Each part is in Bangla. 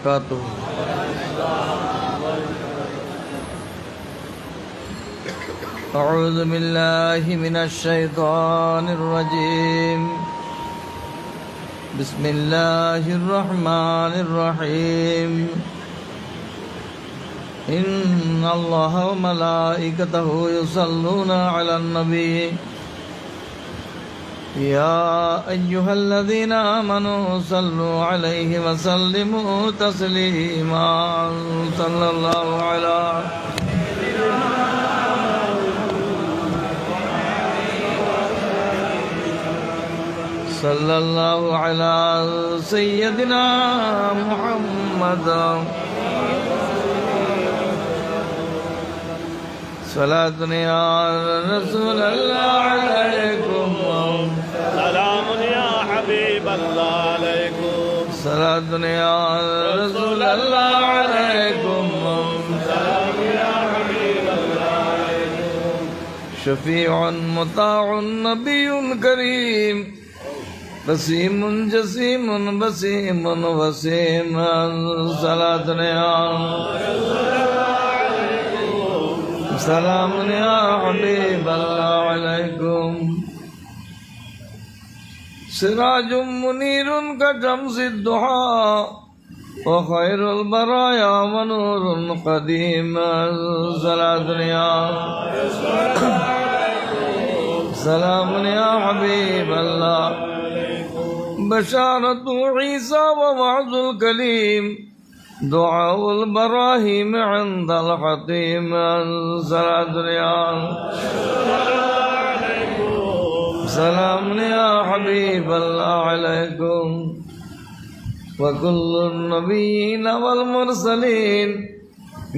وبركاته. أعوذ بالله من الشيطان الرجيم. بسم الله الرحمن الرحيم. إن الله وملائكته يصلون على النبي يا أيها الذين آمنوا صلوا عليه وسلموا تسليما. صلى الله على صلى الله على سيدنا محمد. صلاة يا رسول الله عليكم. سلام يا حبيب الله عليكم. صلاة يا رسول الله عليكم. سلام يا حبيب الله عليكم. شفيع مطاع نبي كريم بسيم جسيم بسيم وسيم. صلاة يا سلام يا حبيب الله عليكم. سراج منير كشمس الضحى وخير البرايا ونور قديم. صلاة يا سلام يا حبيب الله. بشارة عيسى ووعظ الكليم دعاء البراهيم عند الحطيم. صلاة يا سلام يا حبيب الله عليكم. وكل النبيين والمرسلين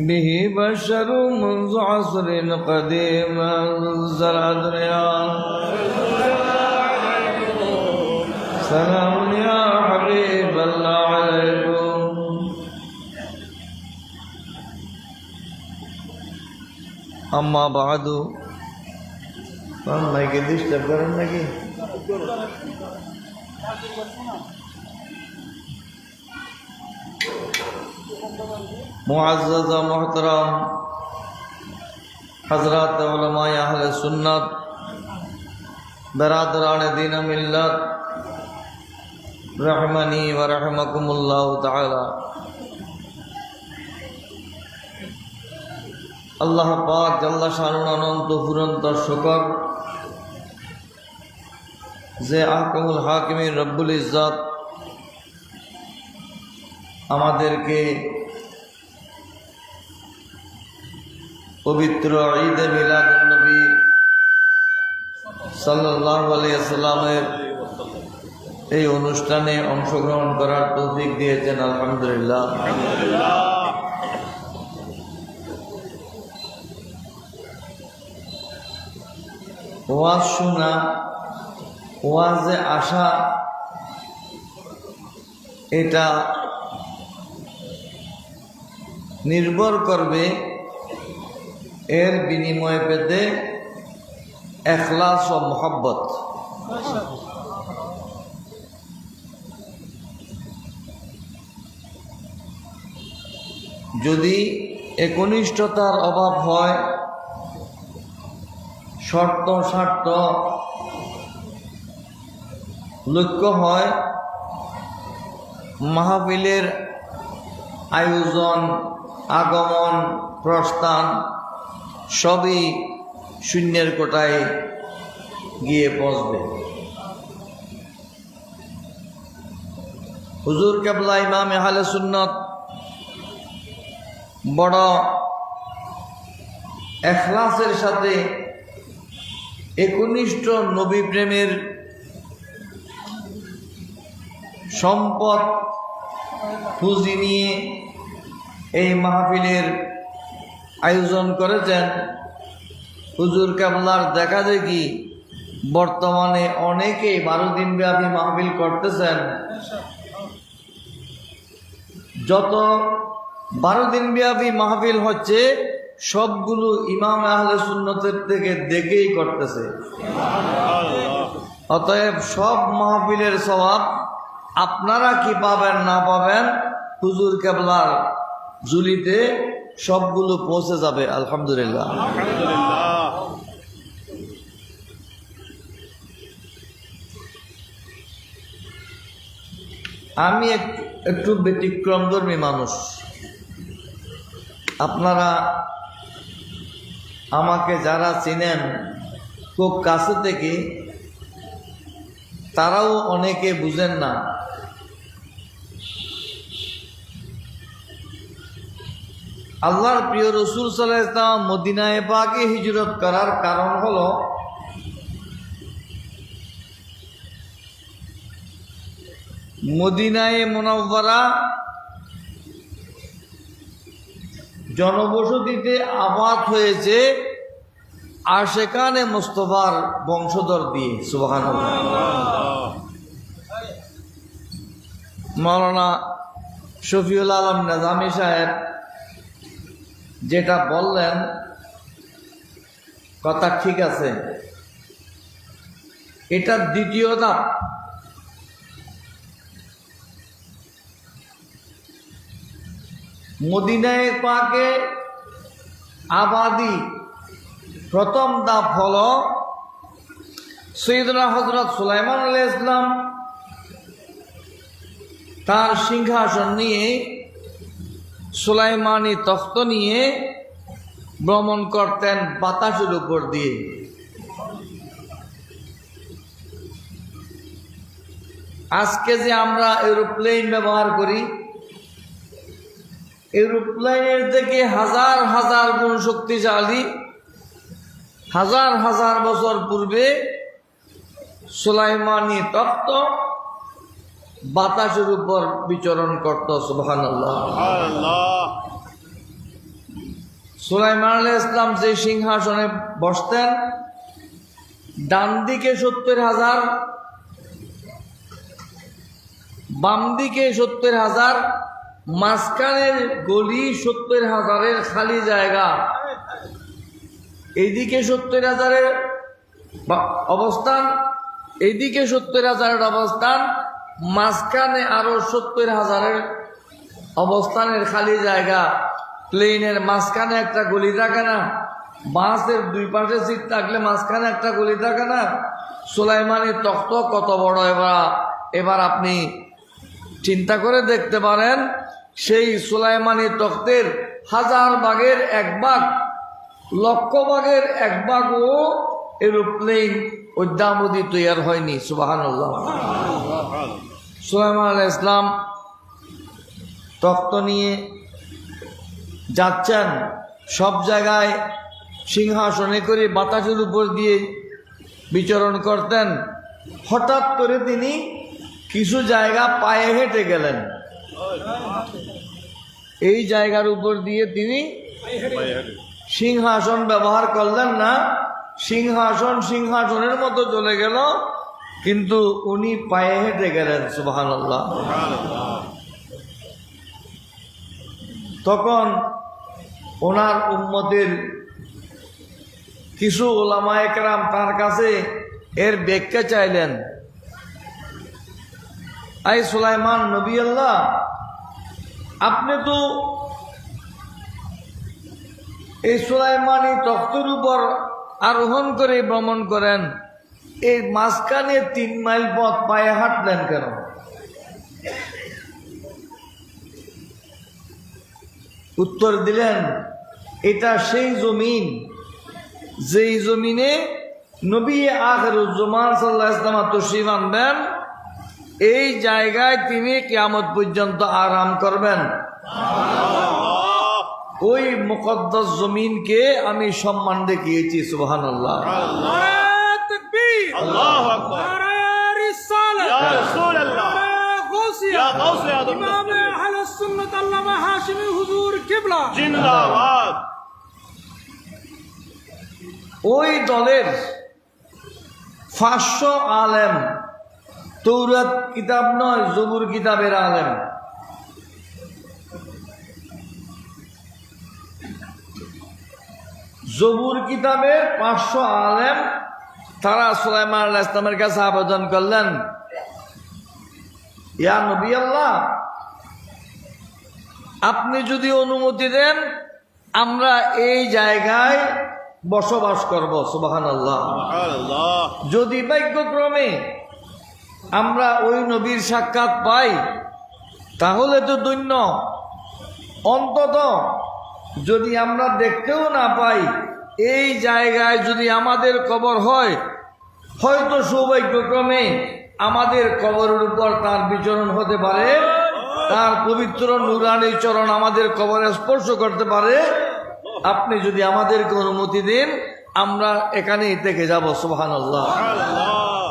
به بشر منذ عصر قديم. صلاة يا سلام يا حبيب الله عليكم. أما بعد মাইকে ডিস্টার্ব করেন নাকি? মুআজ্জাজ মুহতারাম হযরত উলামায়ে আহলে সুন্নাত বিরাদরানে দ্বীন মিল্লাত রহমানি ওয়া রাহমাকুমুল্লাহ তাআলা। আল্লাহ পাক জাল্লা শানুর অনন্ত ফুরন্ত শুকর যে আহকামুল হাকিমিন রব্বুল ইজ্জত আমাদেরকে পবিত্র ঈদে মিলাদুন নবী সাল্লাল্লাহু আলাইহি ওয়াসাল্লামের এই অনুষ্ঠানে অংশগ্রহণ করার তৌফিক দিয়েছেন। আলহামদুলিল্লাহ। ওয়াজ শোনা, ওয়াজে আসা, এটা নির্ভর করবে এর বিনিময় পেতে ইখলাস ও মুহাব্বত। যদি একনিষ্ঠতার অভাব হয়, শর্ত স্বার্থ লক্ষ্য হয়, মাহফিলের আয়োজন, আগমন, প্রস্থান সবই শূন্যের কোটায় গিয়ে পৌঁছবে। হুজুর কেবলা ইমাম আহলে সুন্নাত বড় ইখলাসের সাথে একনিষ্ঠ নবী প্রেমের সম্পদ পুঁজি নিয়ে এই মাহফিলের আয়োজন করেছেন। হুজুর কেবলার দেখা দেখি বর্তমানে অনেকেই 12 দিন ব্যাপী মাহফিল করতেছেন। যত 12 দিন ব্যাপী মাহফিল হচ্ছে সবগুলো ইমাম আহলে সুন্নতের থেকে দেখেই করতেছে। অতএব সব মাহফিলের সওয়াব আপনারা কি পাবেন না পাবেন হুজুর কেবলার ঝুলিতে সবগুলো পৌঁছে যাবে আলহামদুলিল্লাহ। আলহামদুলিল্লাহ। আমি একটু ব্যতিক্রমধর্মী মানুষ। আপনারা আমাকে যারা চিনেন খুব কাছে থেকে, তারাও অনেকে বুঝেন না। আল্লাহর প্রিয় রাসূল সাল্লাল্লাহু আলাইহি ওয়াসাল্লাম মদিনায়ে পাকে হিজরত করার কারণ হলো মদিনায়ে মুনাওয়ারা জনবসতিতে আবাদ হয়েছে আশেকানে মুস্তাফার বংশধর দিয়ে। সুবহানাল্লাহ। মাওলানা শফিউল আলম নিজামী সাহেব যেটা বললেন কথা ঠিক আছে। এটা দ্বিতীয় ধাপ। মদিনায়ে পাকে আবাদি প্রথম ধাপ হলো সৈয়দনা হযরত সুলাইমান আলাইহিস সালাম তার সিংহাসন নিয়ে, সুলাইমানি তখ্ত নিয়ে ভ্রমণ করতেন বাতাসের উপর দিয়ে। আজকে যে আমরা এরোপ্লেন ব্যবহার করি, এরোপ্লেনের থেকে হাজার হাজার গুণ শক্তিশালী। হাজার হাজার বছর পূর্বে সুলাইমানি তত্ত্ব বাতাসের উপর বিচরণ করত। সুবহানাল্লাহ। সুবহানাল্লাহ। সুলাইমান আলাইহিস সালাম যে সিংহাসনে বসতেন, ডান দিকে 70,000, বাম দিকে 70,000, মাঝখানের গলি 70,000-এর খালি জায়গা। এইদিকে 70,000-এর অবস্থান, এইদিকে 70,000-এর অবস্থান, মাঝখানে আরো 70,000-এর অবস্থানের খালি জায়গা। প্লেনের মাঝখানে একটা গলি থাকে না, বাসের দুই পাশে সিট থাকলে মাঝখানে একটা গলি থাকে না। সুলাইমানি তখ্ত কত বড়! এবার আপনি চিন্তা করে দেখতে পারেন, সেই সুলাইমানি তখ্তের 1000 ভাগের 1 ভাগ, লক্ষ ভাগের 1 ভাগও এরোপ্লেন অদ্যাবধি তৈরি হয়নি। সুবহানাল্লাহ। সুলাইমান আলাইহিস সালাম তখ্ত নিয়ে যাচ্ছেন, সব জায়গায় সিংহাসনে করে বাতাসের উপর দিয়ে বিচরণ করতেন। হঠাৎ করে তিনি কিছু জায়গা পায়ে হেঁটে গেলেন। এই জায়গার উপর দিয়ে তিনি সিংহাসন ব্যবহার করলেন না। সিংহাসনের মতো চলে গেল, কিন্তু উনি পায়ে হেঁটে গেলেন। সুবহানাল্লাহ। তখন ওনার উম্মতের কিছু উলামায়ে কেরাম তার কাছে এর ব্যাখ্যা চাইলেন। আই সুলাইমান নবী আল্লাহ, আপনি তো এই সুলাইমানি তখ্তের উপর আরোহণ করে ভ্রমণ করেন, এই মাঝখানে 3 মাইল পথ পায়ে হাঁটলেন কেন? উত্তর দিলেন, এটা সেই জমিন যেই জমিনে নবী আখিরুজ্জামান সাল্লাল্লাহু আলাইহি ওয়াসাল্লাম তাশরীফ আনবেন। এই জায়গায় তিনি কিয়ামত পর্যন্ত আরাম করবেন। ওই মুকদ্দাস জমিনকে আমি সম্মান দেখিয়েছি। সুবহানাল্লাহ। নারে তাকবীর, আল্লাহু আকবার, নারে রিসালাত, ইয়া রাসূলুল্লাহ, ইয়া গাউসে আযম, ইমাম আহলুস সুন্নাত আল্লামা হাশিমি হুজুর কিবলা জিন্দাবাদ। ওই দলের 500 আলেম, তৌরাত কিতাব নয়, জবুর কিতাবের আলেম। জবুর কিতাবের 500 আলেম, তারা সুলাইমান আলাইহিস সালামের কাছে আবেদন করলেন, ইয়া নবী আল্লাহ, আপনি যদি অনুমতি দেন আমরা এই জায়গায় বসবাস করব। সুবহানাল্লাহ। সুবহানাল্লাহ। যদি ভাগ্যক্রমে আমরা ওই নবীর সাক্ষাৎ পাই তাহলে তো ধন্য। অন্তত যদি আমরা দেখতেও না পাই, এই জায়গায় যদি আমাদের কবর হয়, হয়তো সৌভাগ্যক্রমে আমাদের কবরের উপর তার বিচরণ হতে পারে, তার পবিত্র নুরানি চরণ আমাদের কবরে স্পর্শ করতে পারে। আপনি যদি আমাদেরকে অনুমতি দেন আমরা এখানেই থেকে যাব। সুবহানাল্লাহ। সুবহানাল্লাহ।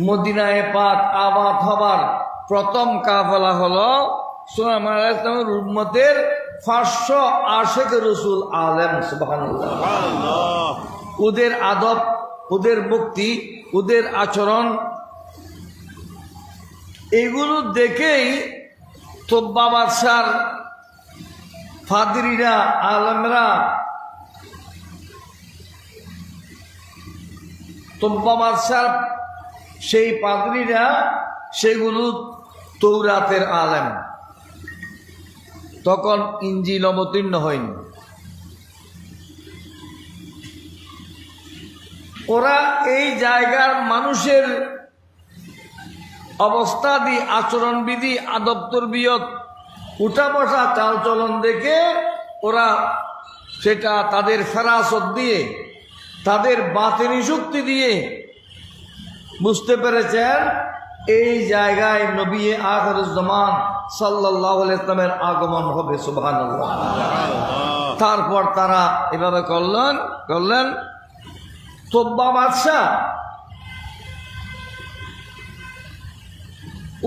মদিনায় পাক আবাদ হবার প্রথম কাফেলা হলো সুলাইমান আলাইহিস সালামের উম্মতের 500 আশিক রাসূল আলেম। সুবহানাল্লাহ। সুবহানাল্লাহ। ওদের আদব, ওদের ভক্তি, ওদের আচরণ, এগুলো দেখেই তোব্বা বাদশার ফাদরিরা, আলেমরা, তোব্বা বাদশার সেই পাদরিরা সেগুলো তৌরাতের আলেম। তখন ইনজিল অবতীর্ণ হয়নি। ওরা এই জায়গার মানুষের অবস্থাদি, আচরণবিধি, আদব তরবিয়ত, উঠা বসা, চালচলন দেখে ওরা সেটা তাদের ফেরাসত দিয়ে, তাদের বাতিনি শক্তি দিয়ে বুঝতে পেরেছেন এই জায়গায় নবী আখিরুজ্জামান সাল্লাল্লাহু আলাইহি ওয়াসাল্লামের আগমন হবে। সুবহানাল্লাহ। তারপর তারা এভাবে করলেন। তোব্বা বাদশাহ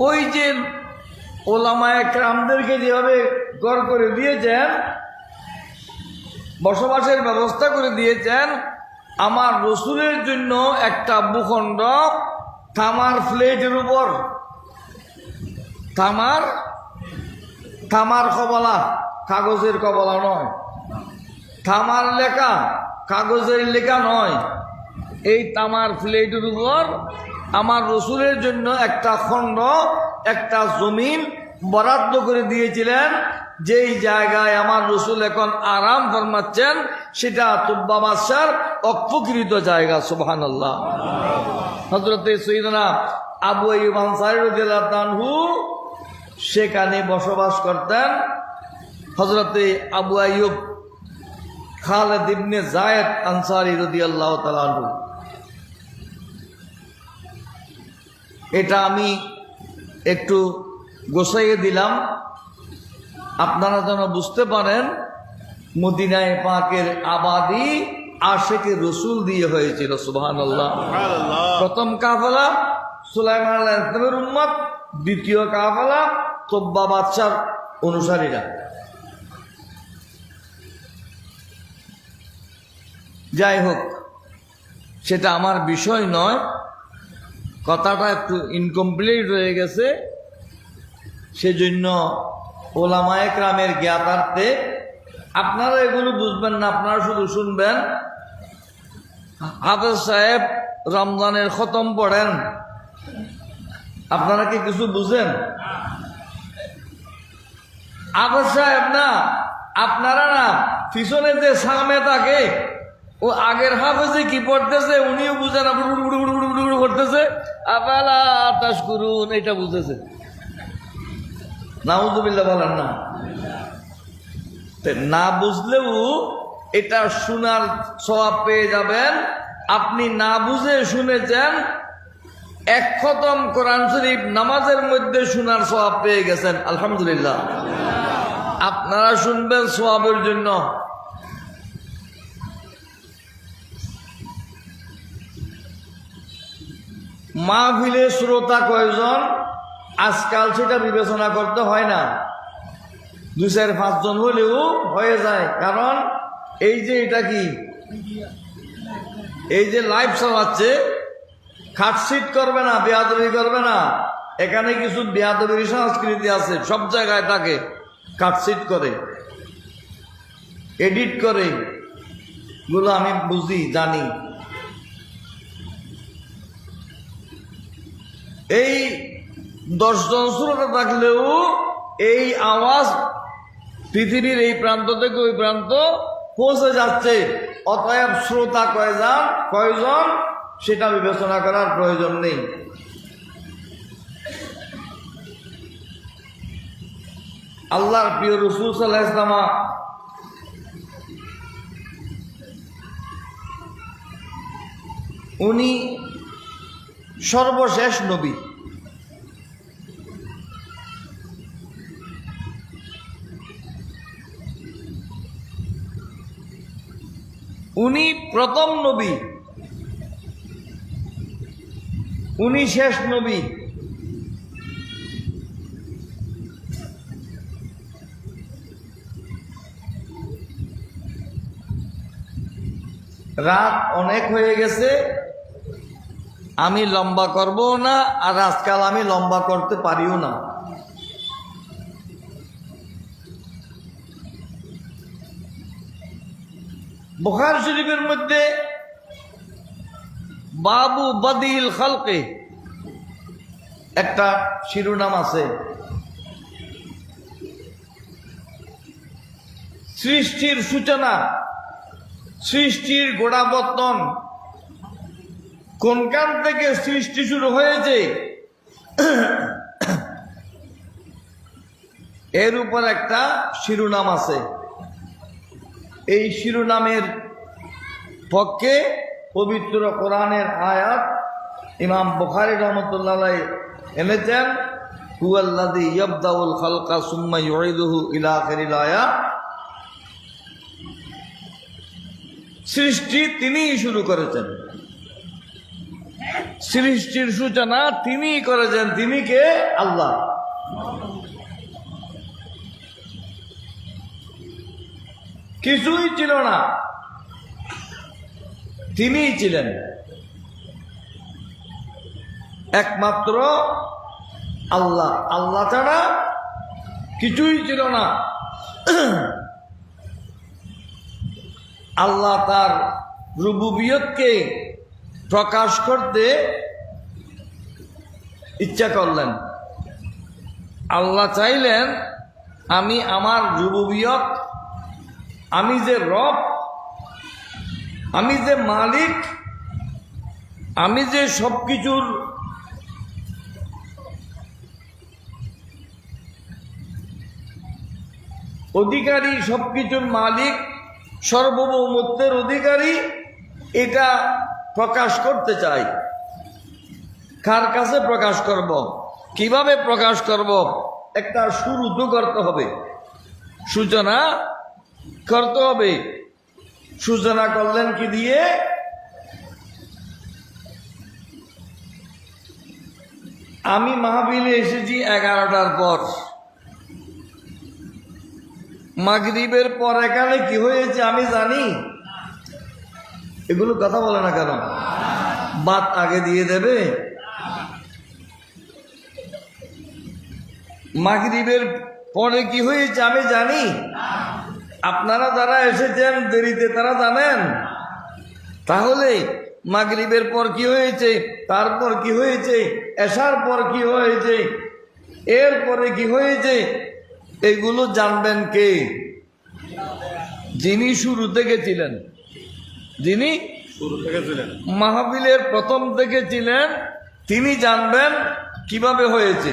ওই যে ওলামায়ে কেরামদেরকে যেভাবে গড় করে দিয়েছেন, বসবাসের ব্যবস্থা করে দিয়েছেন, আমার রসুলের জন্য একটা ভূখণ্ড তামার প্লেটের উপর, তামার কবলা, কাগজের কবলা নয়, তামার লেখা, কাগজের লেখা নয়, এই তামার প্লেটের উপর আমার রসুলের জন্য একটা খণ্ড, একটা জমিন বরাদ্দ করে দিয়েছিলেন। যেই জায়গায় আমার রসুল এখন আরাম ফরমাচ্ছেন সেটা তোব্বা বাদশার অপকৃত জায়গা। সুবহানাল্লাহ। হযরতে সাইয়েদনা আবু আইয়ুব আনসারী রাদিয়াল্লাহু আনহু সেখানে বসবাস করতেন। হযরতে আবু আইয়ুব খালিদ ইবনে যায়েদ আনসারী রাদিয়াল্লাহু তাআলা আনহু। এটা আমি একটু গোছাইয়ে দিলাম আপনারা যেন বুঝতে পারেন মদিনায় পাকের আবাদি আশিকে রসুল দিয়ে হয়েছিল। সুবহানাল্লাহ। প্রথম কাফেলা সুলাইমান আলাইহিস সালামের উম্মত, দ্বিতীয় কাফেলা তোব্বা বাদশার অনুসারীরা। যাই হোক, সেটা আমার বিষয় নয়, কথাটা একটু ইনকমপ্লিট হয়ে গেছে, সেজন্য ওলামায়ে কেরামের জ্ঞাতার্থে আপনারা এগুলো বুঝবেন না, আপনারা শুধু শুনবেন। হাফেজ সাহেব রমজানের খতম পড়েন, আপনারা কি কিছু বুঝেন? হাফেজ সাহেব না, আপনারা না, পিছনে যে সামনে থাকে ও আগের হাফেজে কি পড়তেছে উনিও বুঝে না, করতেছে, আপালা আতাশ করুন, এটা বুঝতেছে। নাউযুবিল্লাহ বলেন না। না বুঝলেও এটা শোনার সওয়াব পেয়ে যাবেন। আপনি না বুঝে শুনেছেন, এক খতম কোরআন শরীফ নামাজের মধ্যে শোনার সওয়াব পেয়ে গেছেন, আলহামদুলিল্লাহ। আপনারা শুনবেন সওয়াবের জন্য। মাহফিলে শ্রোতা কয়জন আজকাল সেটা বিবেচনা করতে হয় না, 2-4-5 জন হলেও হয়ে যায়। কারণ এই যে এটা কি, এই যে লাইভ চালাচ্ছে, খাটসিট করবে না, বেয়াদবি করবে না। এখানে কিছু বেয়াদবির সংস্কৃতি আছে, সব জায়গায় থাকে, কাটসিট করে, এডিট করে, গুলো আমি বুঝি, জানি। এই 10 জন শ্রোতা থাকলেও এই আওয়াজ পৃথিবীর এই প্রান্ত থেকে ওই প্রান্ত পৌঁছে যাচ্ছে। অতএব শ্রোতা কয়জন সেটা বিবেচনা করার প্রয়োজন নেই। আল্লাহর প্রিয় রাসূল সাল্লাল্লাহু আলাইহি ওয়াসাল্লাম উনি সর্বশেষ নবী। উনি প্রথম নবী, উনি শেষ নবী। রাত অনেক হয়ে গেছে, আমি লম্বা করবো না, আর আজকাল আমি লম্বা করতে পারিও না। বুখারী শরীফের মধ্যে বাবু বদিল খালকে একটা শিরোনাম আছে। সৃষ্টির সূচনা, সৃষ্টির গোড়াপত্তন, কোনখান থেকে সৃষ্টি শুরু হয়েছে এর উপর একটা শিরোনাম আছে। এই শিরোনামের পক্ষে পবিত্র কোরআনের আয়াত ইমাম বুখারী রাহমাতুল্লাহ আলাইহি এনেছেন, হুয়াল্লাযী ইয়াবদাউল খালকা সুম্মা ইউঈদুহু ইলা আখিরিল আয়াত। সৃষ্টি তিনিই শুরু করেছেন, সৃষ্টির সূচনা তিনিই করেছেন। তিনি কে? আল্লাহ। কিছুই ছিল না, তিনিই ছিলেন। একমাত্র আল্লাহ, আল্লাহ ছাড়া কিছুই ছিল না। আল্লাহ তার রুবুবিয়তকে প্রকাশ করতে ইচ্ছা করলেন। আল্লাহ চাইলেন আমি আমার রুবুবিয়ত, আমি যে রব, আমি যে মালিক, আমি যে সবকিছুর অধিকারী, সবকিছুর মালিক, সর্বভৌমত্বের অধিকারী, এটা প্রকাশ করতে চাই। কার কাছে প্রকাশ করব? কিভাবে প্রকাশ করব? একটা শুরু তো করতে হবে, সূচনা করতে হবে। সূচনা করলেন কি দিয়ে? আমি মাহফিলে এসেছি 11টার পর, মাগরিবের পর এখানে কি হয়েছে আমি জানি? এগুলো কথা বলে না কেন? বাত আগে দিয়ে দেবে? মাগরিবের পরে কি হয়েছে আমি জানি? আপনারা যারা এসেছেন দেরিতে তারা জানেন। তাহলে মাগরিবের পর কি হয়েছে, তারপর কি হয়েছে, এশার পর কি হয়েছে, এরপরে কি হয়েছে, এগুলো জানবেন কে? যিনি শুরু থেকে ছিলেন, যিনি শুরু থেকে ছিলেন, মাহফিলের প্রথম থেকে ছিলেন, তিনি জানবেন কিভাবে হয়েছে,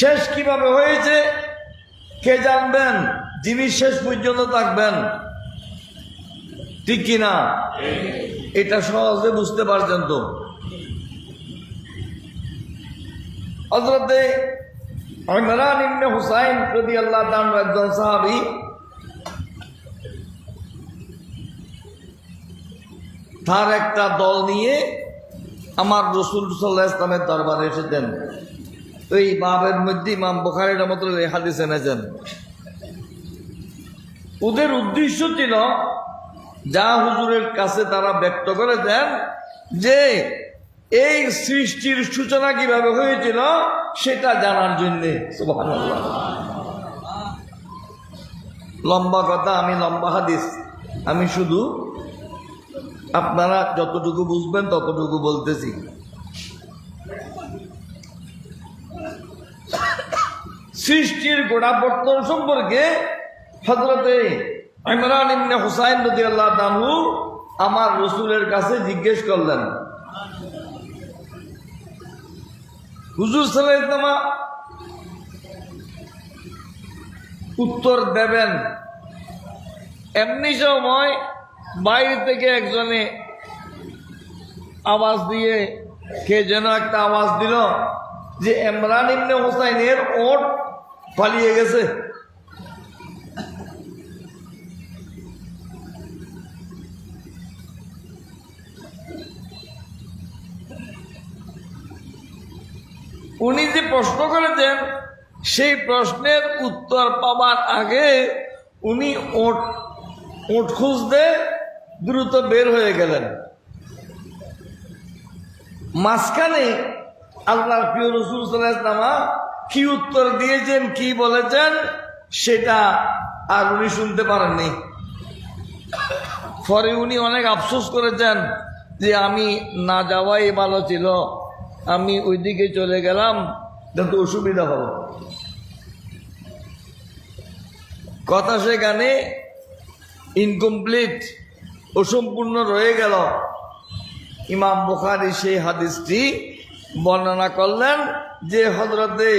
শেষ কিভাবে হয়েছে। কে জানবেন? যিনি শেষ পর্যন্ত থাকবেন। ঠিক কিনা? এটা সহজে বুঝতে পারছেন তো? হযরতে ইমরান ইবনে হুসাইন রাদিয়াল্লাহু তাআলা একজন সাহাবী, তার একটা দল নিয়ে আমার রাসূল সাল্লাল্লাহু আলাইহি ওয়াসাল্লামের দরবারে এসেছেন। এই বাবের মধ্যে ইমাম বুখারী রাহমাতুল্লাহ এই হাদিস এনেছেন। ওদের উদ্দেশ্য ছিল, যা হুজুরের কাছে তারা ব্যক্ত করে দেন, যে এই সৃষ্টির সূচনা কিভাবে হয়েছিল সেটা জানার জন্যে। সুবহানাল্লাহ। লম্বা কথা, আমি লম্বা হাদিস, আমি শুধু আপনারা যতটুকু বুঝবেন ততটুকু বলতেছি। সৃষ্টির গোড়াপত্তন সম্পর্কে হযরতে ইমরান ইবনে হুসাইন রাদিয়াল্লাহু তাআলা আমার রাসূলের কাছে জিজ্ঞেস করলেন। হুজুর সাল্লাল্লাহু আলাইহি ওয়াসাল্লাম উত্তর দেবেন, এমনি সময় বাইরে থেকে একজনে আওয়াজ দিয়ে, কে যেন একটা আওয়াজ দিল যে ইমরান ইবনে হুসাইনের ওট পালিয়ে গেছে। উনি যে প্রশ্ন করেছেন সেই প্রশ্নের উত্তর পাবার আগে উনি ওট খুঁজতে দ্রুত বের হয়ে গেলেন। মাঝখানে আল্লাহর প্রিয় রাসূল সাল্লাল্লাহু আলাইহি ওয়াসাল্লাম কি উত্তর দিয়েছেন, কি বলেছেন, সেটা আর উনি শুনতে পারেননি। পরে উনি অনেক আফসোস করেছেন যে আমি না যাওয়াই ভালো ছিল, আমি ওইদিকে চলে গেলাম, কিন্তু অসুবিধা হলো। কথা সেখানে ইনকমপ্লিট, অসম্পূর্ণ রয়ে গেল। ইমাম বুখারী সেই হাদিসটি বর্ণনা করলেন যে হযরতে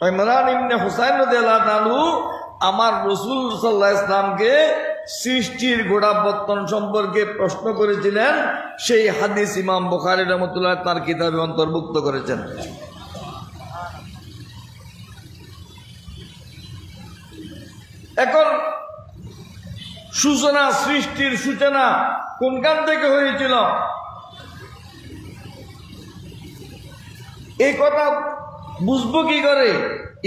ইমরান ইবনে হুসাইন রাদিয়াল্লাহু তাআলা আমার রাসূল সাল্লাল্লাহু আলাইহি ওয়াসাল্লামকে সৃষ্টির গোড়াপত্তন সম্পর্কে প্রশ্ন করেছিলেন। সেই হাদিস ইমাম বুখারী রাহমাতুল্লাহ তার কিতাবে অন্তর্ভুক্ত করেছেন। এখন সূচনা, সৃষ্টির সূচনা কোনখান থেকে হয়েছিল এই কথা বুঝবো কি করে?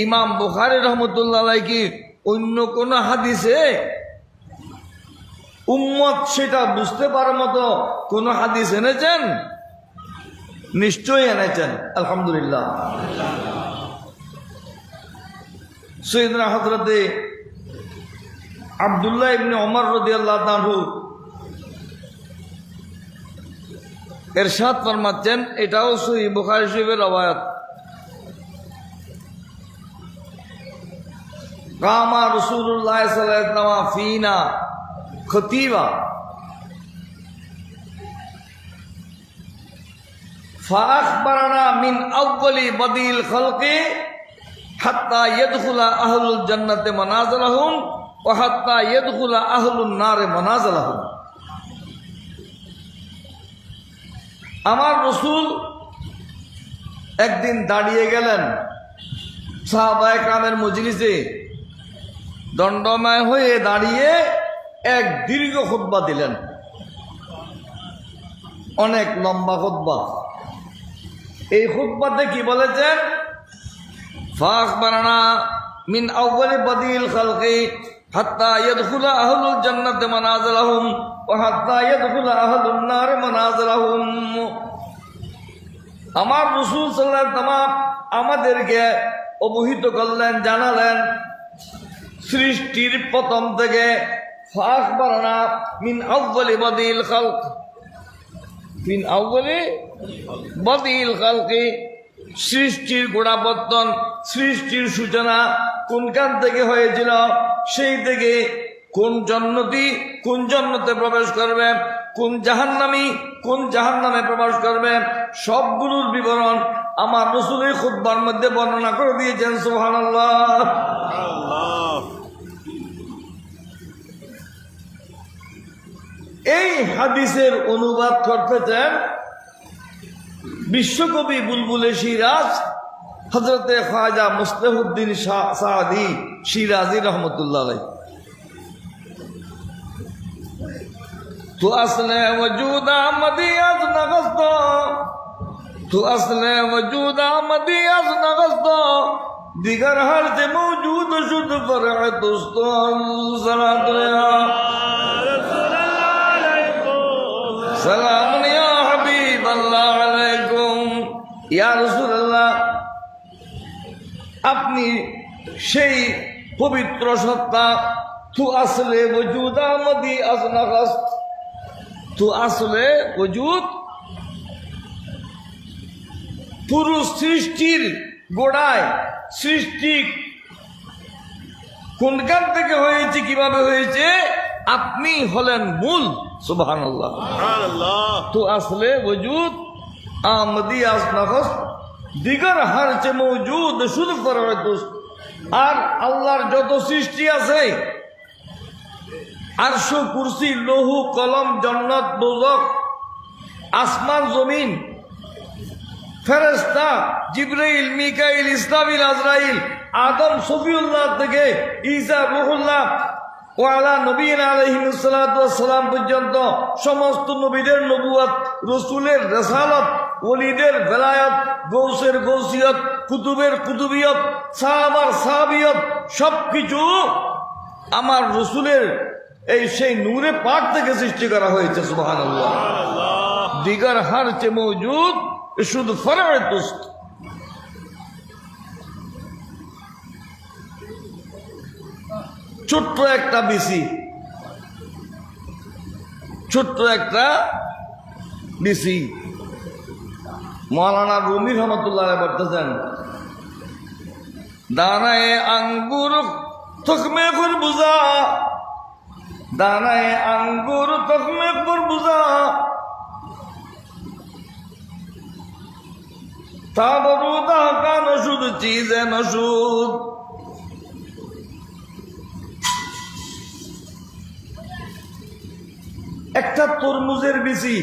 ইমাম বুখারী রাহমাতুল্লাহ কি অন্য কোন হাদিসে উম্মত সেটা বুঝতে পারার মতো কোন হাদিস এনেছেন? নিশ্চয়ই এনেছেন, আলহামদুলিল্লাহ। সাইয়েদনা হযরতে আব্দুল্লাহ ইবনে ওমর রাদিয়াল্লাহু তাআলা ইরশাদ ফরমাচ্ছেন, এটাও সহিহ বুখারী শরীফের রওয়ায়াত, কামা রাসূলুল্লাহ সাল্লাল্লাহু আলাইহি ওয়াসাল্লাম ফিনা খতিবা ফাআখবারানা মিন আউয়ালি বাদিল খালকি হাত্তা ইয়াদখুলা আহলুল জান্নাতি মানাজিলাহুম ওয়া হাত্তা ইয়াদখুলা আহলুন নারে মানাজিলাহুম। আমার রাসূল একদিন দাঁড়িয়ে গেলেন সাহাবায়ে কেরামের মজলিসে, দণ্ডময় হয়ে দাঁড়িয়ে এক দীর্ঘ খুতবা দিলেন, অনেক লম্বা খুতবা। এই খুতবাতে কি বলেছেন? ফাআখবারানা মিন আউয়ালি বাদিল খালকি হাত্তা ইয়াদখুলা আহলুল জান্নাতি মানাজিলাহুম ওয়া হাত্তা ইয়াদখুলা আহলুন নার মানাজিলাহুম। আমার রাসূল সাল্লাল্লাহু আলাইহি ওয়াসাল্লাম আমাদেরকে অবহিত করলেন, জানালেন সৃষ্টির প্রথম থেকে ফাআখবারানা মিন আউয়ালি বাদিল খালক, মিন আউয়ালি বাদিল খালকি, সৃষ্টির গোড়াপত্তন, সৃষ্টির সূচনা কোনখান থেকে হয়েছিল, সেই থেকে কোন জান্নাতে প্রবেশ করবে, কোন জাহান্নামে প্রবেশ করবে, সবগুলোর বিবরণ আমার রাসূলের খুতবার মধ্যে বর্ণনা করে দিয়েছেন। সুবহানাল্লাহ। এই হাদিসের অনুবাদ করতেছেন বিশ্বকবি বুলবুলে সিরাজ হযরতে খাজা মুসলিহুদ্দিন সাদি শিরাজি রহমতুল্লাহ আলাইহি। তো আসলে वजूद आमदी आज नगस्त, तो असले वजूद आमदी आज नगस्त, दिगर हर से मौजूद शुद्ध फरह दोस्तो सलात सलाम या हबीब अल्लाह अलैकुम या রাসূলুল্লাহ। আপনি সেই পবিত্র সত্তা, তু আসলে वजूद आमदी आज नगस्त, তু আসলে वजूद পুরো সৃষ্টির গোড়ায়, সৃষ্টি কোনখান থেকে হয়েছে, কিভাবে হয়েছে? আপনি হলেন মূল। সুবহানাল্লাহ। সুবহানাল্লাহ। তো আসলে वजूद आमदी आज नफस दिगर हर चे मौजूद शुद्ध फरवे दोस्त। আর আল্লাহর যত সৃষ্টি আছে, আরশ, কুরসি, লৌহ, কলম, জান্নাত, দোজখ, আসমান, জমিন, ফেরেশতা, জিবরাইল, মিকাইল, ইসরাফিল, আজরাইল, আদম, সফিউল্লাহ থেকে ঈসা, রূহুল্লাহ ওয়ালা নবীনা আলাইহিস সালাতু ওয়াস সালাম পর্যন্ত সমস্ত নবীদের নবুয়ত, রসুলের রিসালাত, ওলিদের ভেলায়ত, গৌসের গৌসিয়ত, কুতুবের কুতুবিয়ত, সাহাবার সাহাবিয়ত, সবকিছু আমার রসুলের এই সেই নূরে পাক থেকে সৃষ্টি করা হয়েছে। সুবহানাল্লাহ। দিগার হার চে মৌজুদ শুধু ফরআ দুস্ত। ছোট্ট একটা বিসি, ছোট্ট একটা বিসি। মৌলানা রুমি রহমতুল্লাহ বলতেছেন, দানায়ে আঙ্গুর তখমে খরবুজা, দানায়ে আঙ্গুর তখমে খরবুজা, তাবরুদা কা নশুদ চিজে নশুদ। একটা তরমুজের বিচি,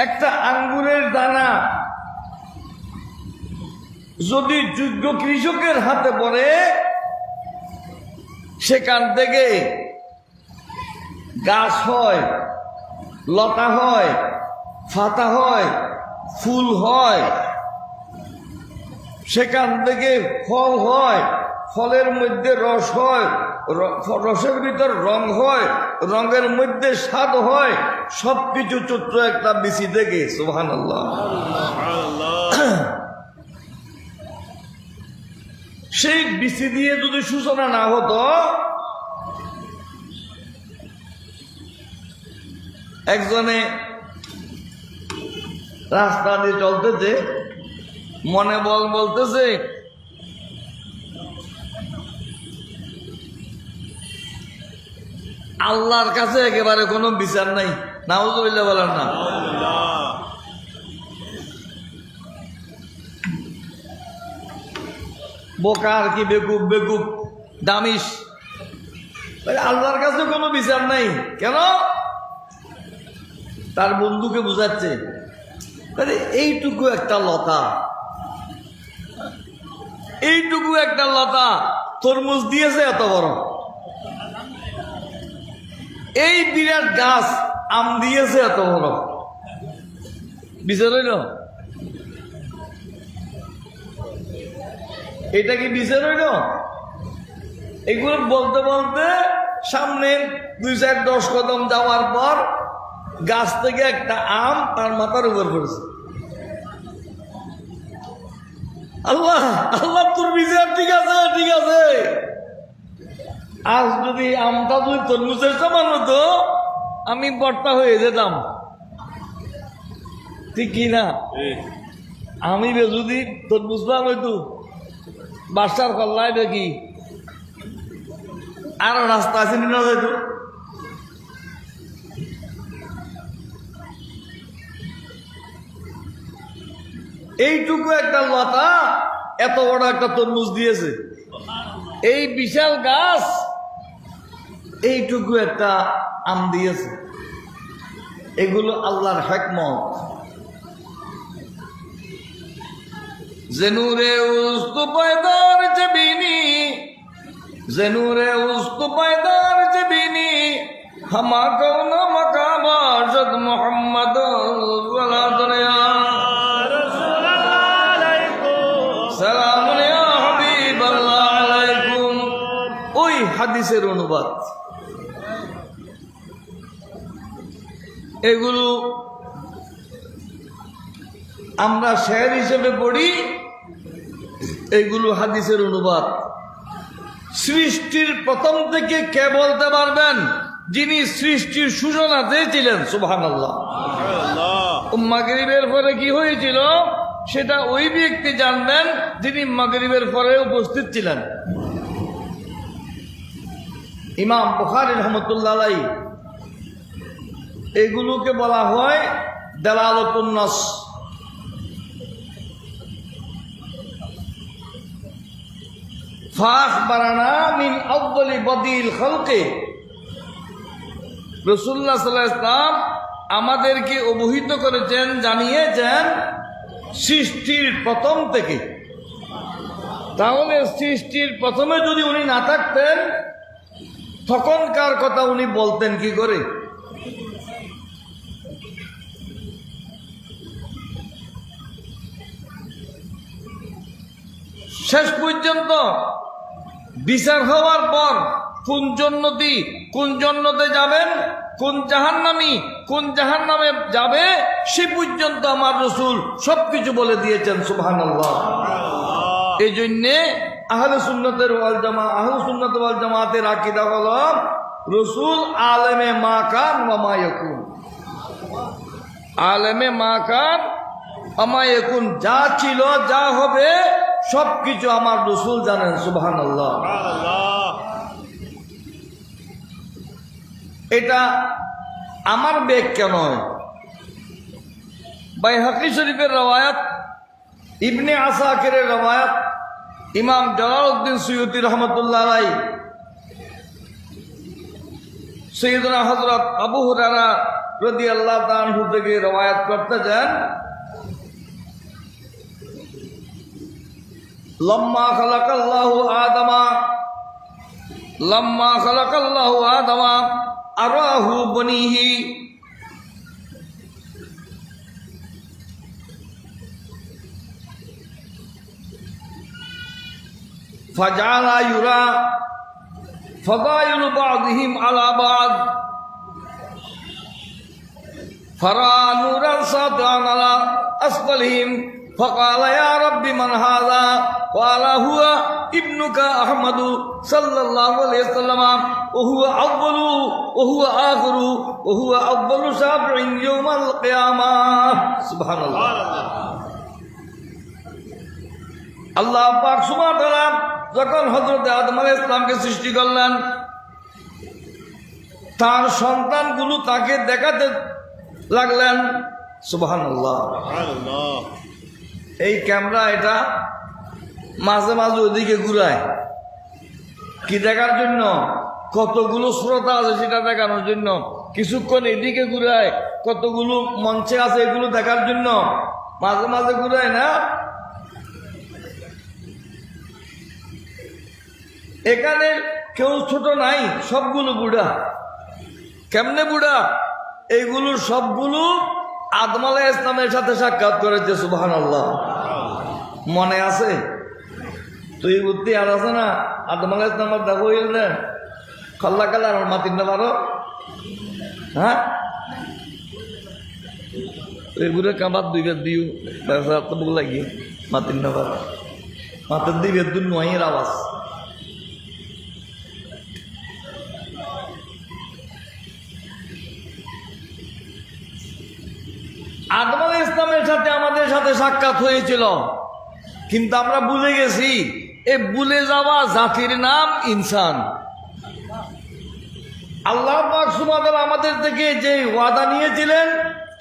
একটা আঙ্গুরের দানা যদি যোগ্য কৃষকের হাতে পড়ে, সেখান থেকে গাছ হয়, লতা হয়, পাতা হয়, ফুল হয়, সেখান থেকে ফল হয়, ফলের মধ্যে রস হয়, রসের ভিতর রং হয়, রঙের মধ্যে স্বাদ হয়, সবকিছু ছোট্ট একটা বিচি থেকে। সুবহানাল্লাহ। সেই বিচি দিয়ে যদি সূচনা না হতো, একজনে রাস্তা দিয়ে চলতেছে, মনে বলতেছে, আল্লাহর কাছে একেবারে কোনো বিচার নাই। নাউযুবিল্লাহ বলেন না। বোকা আর কি, বেকুব বেকুব দামিস। আল্লাহর কাছে কোনো বিচার নাই কেন? তার বন্ধুকে বুঝাচ্ছে, এইটুকু একটা লতা, এইটুকু একটা লতা তরমুজ দিয়েছে এত বড়, এই বিরাট গাছ আম দিয়েছে এত বড়। বিচার হইল? এটা কি বিচার হইল? এগুলো বলতে বলতে সামনে 2-4-10 কদম যাওয়ার পর গাছ থেকে একটা আম তার মাথার উপর পড়েছে। আল্লাহ আল্লাহ, তোর বিচার ঠিক আছে, ঠিক আছে। আজ যদি আমটা যদি তরমুজের সমান হতো, আমি বর্তা হয়ে যেতাম, ঠিক কি না? আমি যদি তরমুজ না হইতো, বাসার কল্লাই দেখি আর রাস্তা আছে না যাইতো। এইটুকু একটা লতা এত বড় একটা তরমুজ দিয়েছে, এই বিশাল গাছ এইটুকু একটা আম দিয়েছে। এগুলো আল্লাহর হিকমত। জেনুরে উস্ত পয়দার জবিনি, জেনুরে উস্ত পয়দার জবিনি, হামা কৌন মকাবা শদ মোহাম্মদ ওয়ালা দুনিয়া সালাম ইয়া হাবিবাল্লাহ আলাইকুম। ওই হাদিসের অনুবাদ। এগুলো আমরা শের হিসেবে পড়ি, এগুলো হাদিসের অনুবাদ। সৃষ্টির প্রথম থেকে কে বলতে পারবেন? যিনি সৃষ্টির সূচনা দিয়েছিলেন। সুবহানাল্লাহ। মাগরিবের পরে কি হয়েছিল? সেটা ওই ব্যক্তি জানবেন যিনি মাগরিবের পরে উপস্থিত ছিলেন। ইমাম বুখারী রহমতুল্লাহ আলাইহি এগুলোকে বলা হয় দালালাতুন নাস। ফাখবারানা মিন আউয়ালি বাদিল খালকি, রাসূলুল্লাহ সাল্লাল্লাহু আলাইহি ওয়াসাল্লাম আমাদেরকে অবহিত করেছেন, জানিয়েছেন সৃষ্টির প্রথম থেকে। তাহলে সৃষ্টির প্রথমে যদি উনি না থাকতেন তখনকার কথা উনি বলতেন কি করে? শেষ পর্যন্ত বিচার হওয়ার পর কোন জান্নাতে যাবেন, কোন জাহান্নামে যাবে, সে পর্যন্ত আমার রাসূল সবকিছু বলে দিয়েছেন। সুবহানাল্লাহ। এই জন্যে আহলে সুন্নাত ওয়াল জামাতের আকীদা হলো রাসূল আলেমে মা কান ওয়া মা ইয়াকুন। আলেমে মা কান ওয়া মা ইয়াকুন, যা ছিল যা হবে সবকিছু আমার রাসূল জানেন। সুবহানাল্লাহ। এটা আমার ব্যাখ্যা নয়, বাইহাকী শরীফের রওয়ায়াত, ইবনে আসাকিরের রওয়ায়াত, ইমাম জালালউদ্দিন সুয়ুতী রহমতুল্লাহ আলাইহি সাইয়্যিদুনা হযরত আবু হুরায়রা রাদিয়াল্লাহু তাআলা আনহু থেকে রওয়ায়াত করতে যান, লাম্মা খালাকাল্লাহু আদামা আরাহু বনিহি ফাজালা ইউরা ফাদাইলু বাযিহিম আলা বাদ ফারা নূরান সাতান আলা আসফালিহিম فقال يا رب من هذا؟ قال هو ابنك أحمد صلى الله عليه وسلم وهو أول وهو آخر وهو أول شافع يوم القيامة. سبحان الله. আল্লাহ পাক সুবহানাহু ওয়া তাআলা যখন হযরত আদম আলাইহিস সালামকে সৃষ্টি করলেন, তার সন্তানগুলো তাকে দেখাতে লাগলেন। সুবহানাল্লাহ। সুবহানাল্লাহ। এই ক্যামেরা এটা মাঝে মাঝে ওদিকে ঘুরায় কি দেখার জন্য? কতগুলো শ্রোতা আছে সেটা দেখানোর জন্য। কিছুক্ষণ এদিকে ঘুরায়, কতগুলো মঞ্চে আছে এগুলো দেখার জন্য মাঝে মাঝে ঘুরায় না? এখানে কেউ ছোট নাই, সবগুলো বুড়া। কেমনে বুড়া? এইগুলোর সবগুলো আদম আলাইহিস সালামের সাথে সাক্ষাৎ করেছে। সুবহানাল্লাহ। মনে আছে? তুই বুদ্ধি আর আছে না? আদম আলাইহিস সালাম দেখো হইলেন খল্লা কালার মাতিন না পারো? হ্যাঁ, এগুলো কামাত দুই বেদ দিও ব্যবসা তো বুক লাগিয়ে মাতিন না পারো। মাতের দুই বেদ দূর নয়ের আওয়াজ। আদম আলাইহিস সালামের সাথে আমাদের সাথে সাক্ষাৎ হয়েছিল, কিন্তু আমরা ভুলে গেছি। এই ভুলে যাওয়া জাতির নাম ইনসান। আল্লাহ পাক সুবহানাহু ওয়া তাআলা আমাদের থেকে যে ওয়াদা নিয়েছিলেন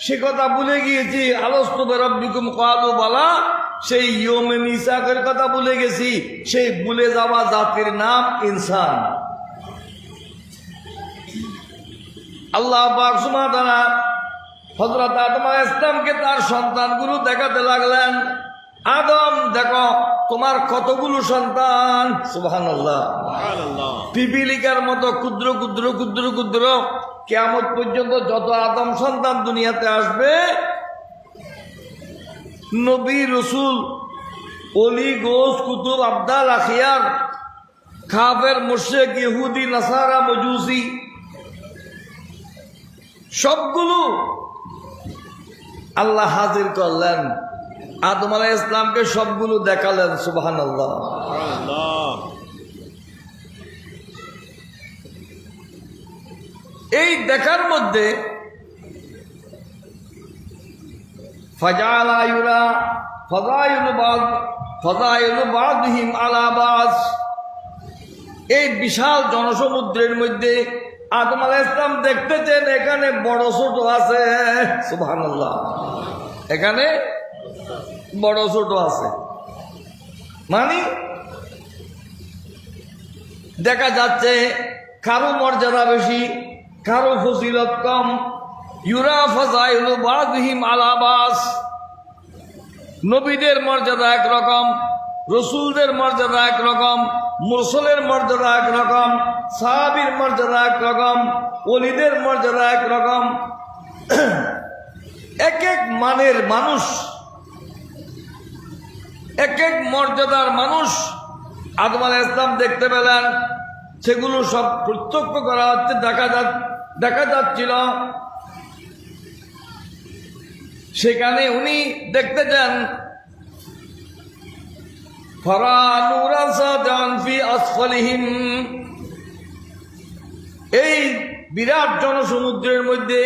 সে কথা ভুলে গিয়েছি। আলাস্তু বিরাব্বিকুম ক্বালু বালা, সেই ইয়মে মিসাকের কথা ভুলে গেছি। সেই ভুলে যাওয়া জাতির নাম ইনসান। আল্লাহ পাক সুবহানাহু ওয়া তাআলা হযরত আদম আলাইহিস সালামকে তার সন্তানগুলো দেখাতে লাগলেন। আদম, দেখো তোমার কতগুলো সন্তান। সুবহানাল্লাহ। পিপিলিকার মতো ক্ষুদ্র ক্ষুদ্র ক্ষুদ্র ক্ষুদ্র। কিয়ামত পর্যন্ত যত আদম সন্তান দুনিয়াতে আসবে, নবী, রসুল, ওলি, গোস, কুতুব, আবদাল, আখিয়ার, কাফের, মুশরিক, ইহুদি, নাসারা, মজুসি, সবগুলো আল্লাহ হাজির করলেন। আদম আলাইহিস সালামকে সবগুলো দেখালেন। সুবহানাল্লাহ। এই দেখার মধ্যে ফাজালা ইউরা ফাযাইলু বাযহিম আলা বায। এই বিশাল জনসমুদ্রের মধ্যে আদম আলাইহিস সালাম দেখতেছেন এখানে বড় ছোট আছে। সুবহানাল্লাহ, এখানে বড় ছোট আছে। মানে দেখা যাচ্ছে কারো মর্যাদা বেশি, কারো ফজিলত কম। ইউরা ফাযাইলু বাযহিম আলা বায। নবীদের মর্যাদা একরকম, রসুলদের মর্যাদা একরকম, মুরসালের মর্যাদা একরকম, সাহাবীর মর্যাদা একরকম, ওলিদের মর্যাদা একরকম। এক এক মানের মানুষ, এক এক মর্যাদার মানুষ আদম আলাইহিস সালাম দেখতে পেলেন। সেগুলো সব প্রত্যক্ষ করা হচ্ছে, দেখা যাচ্ছিল। সেখানে উনি দেখতে চান এই বিরাট জনসমুদ্রের মধ্যে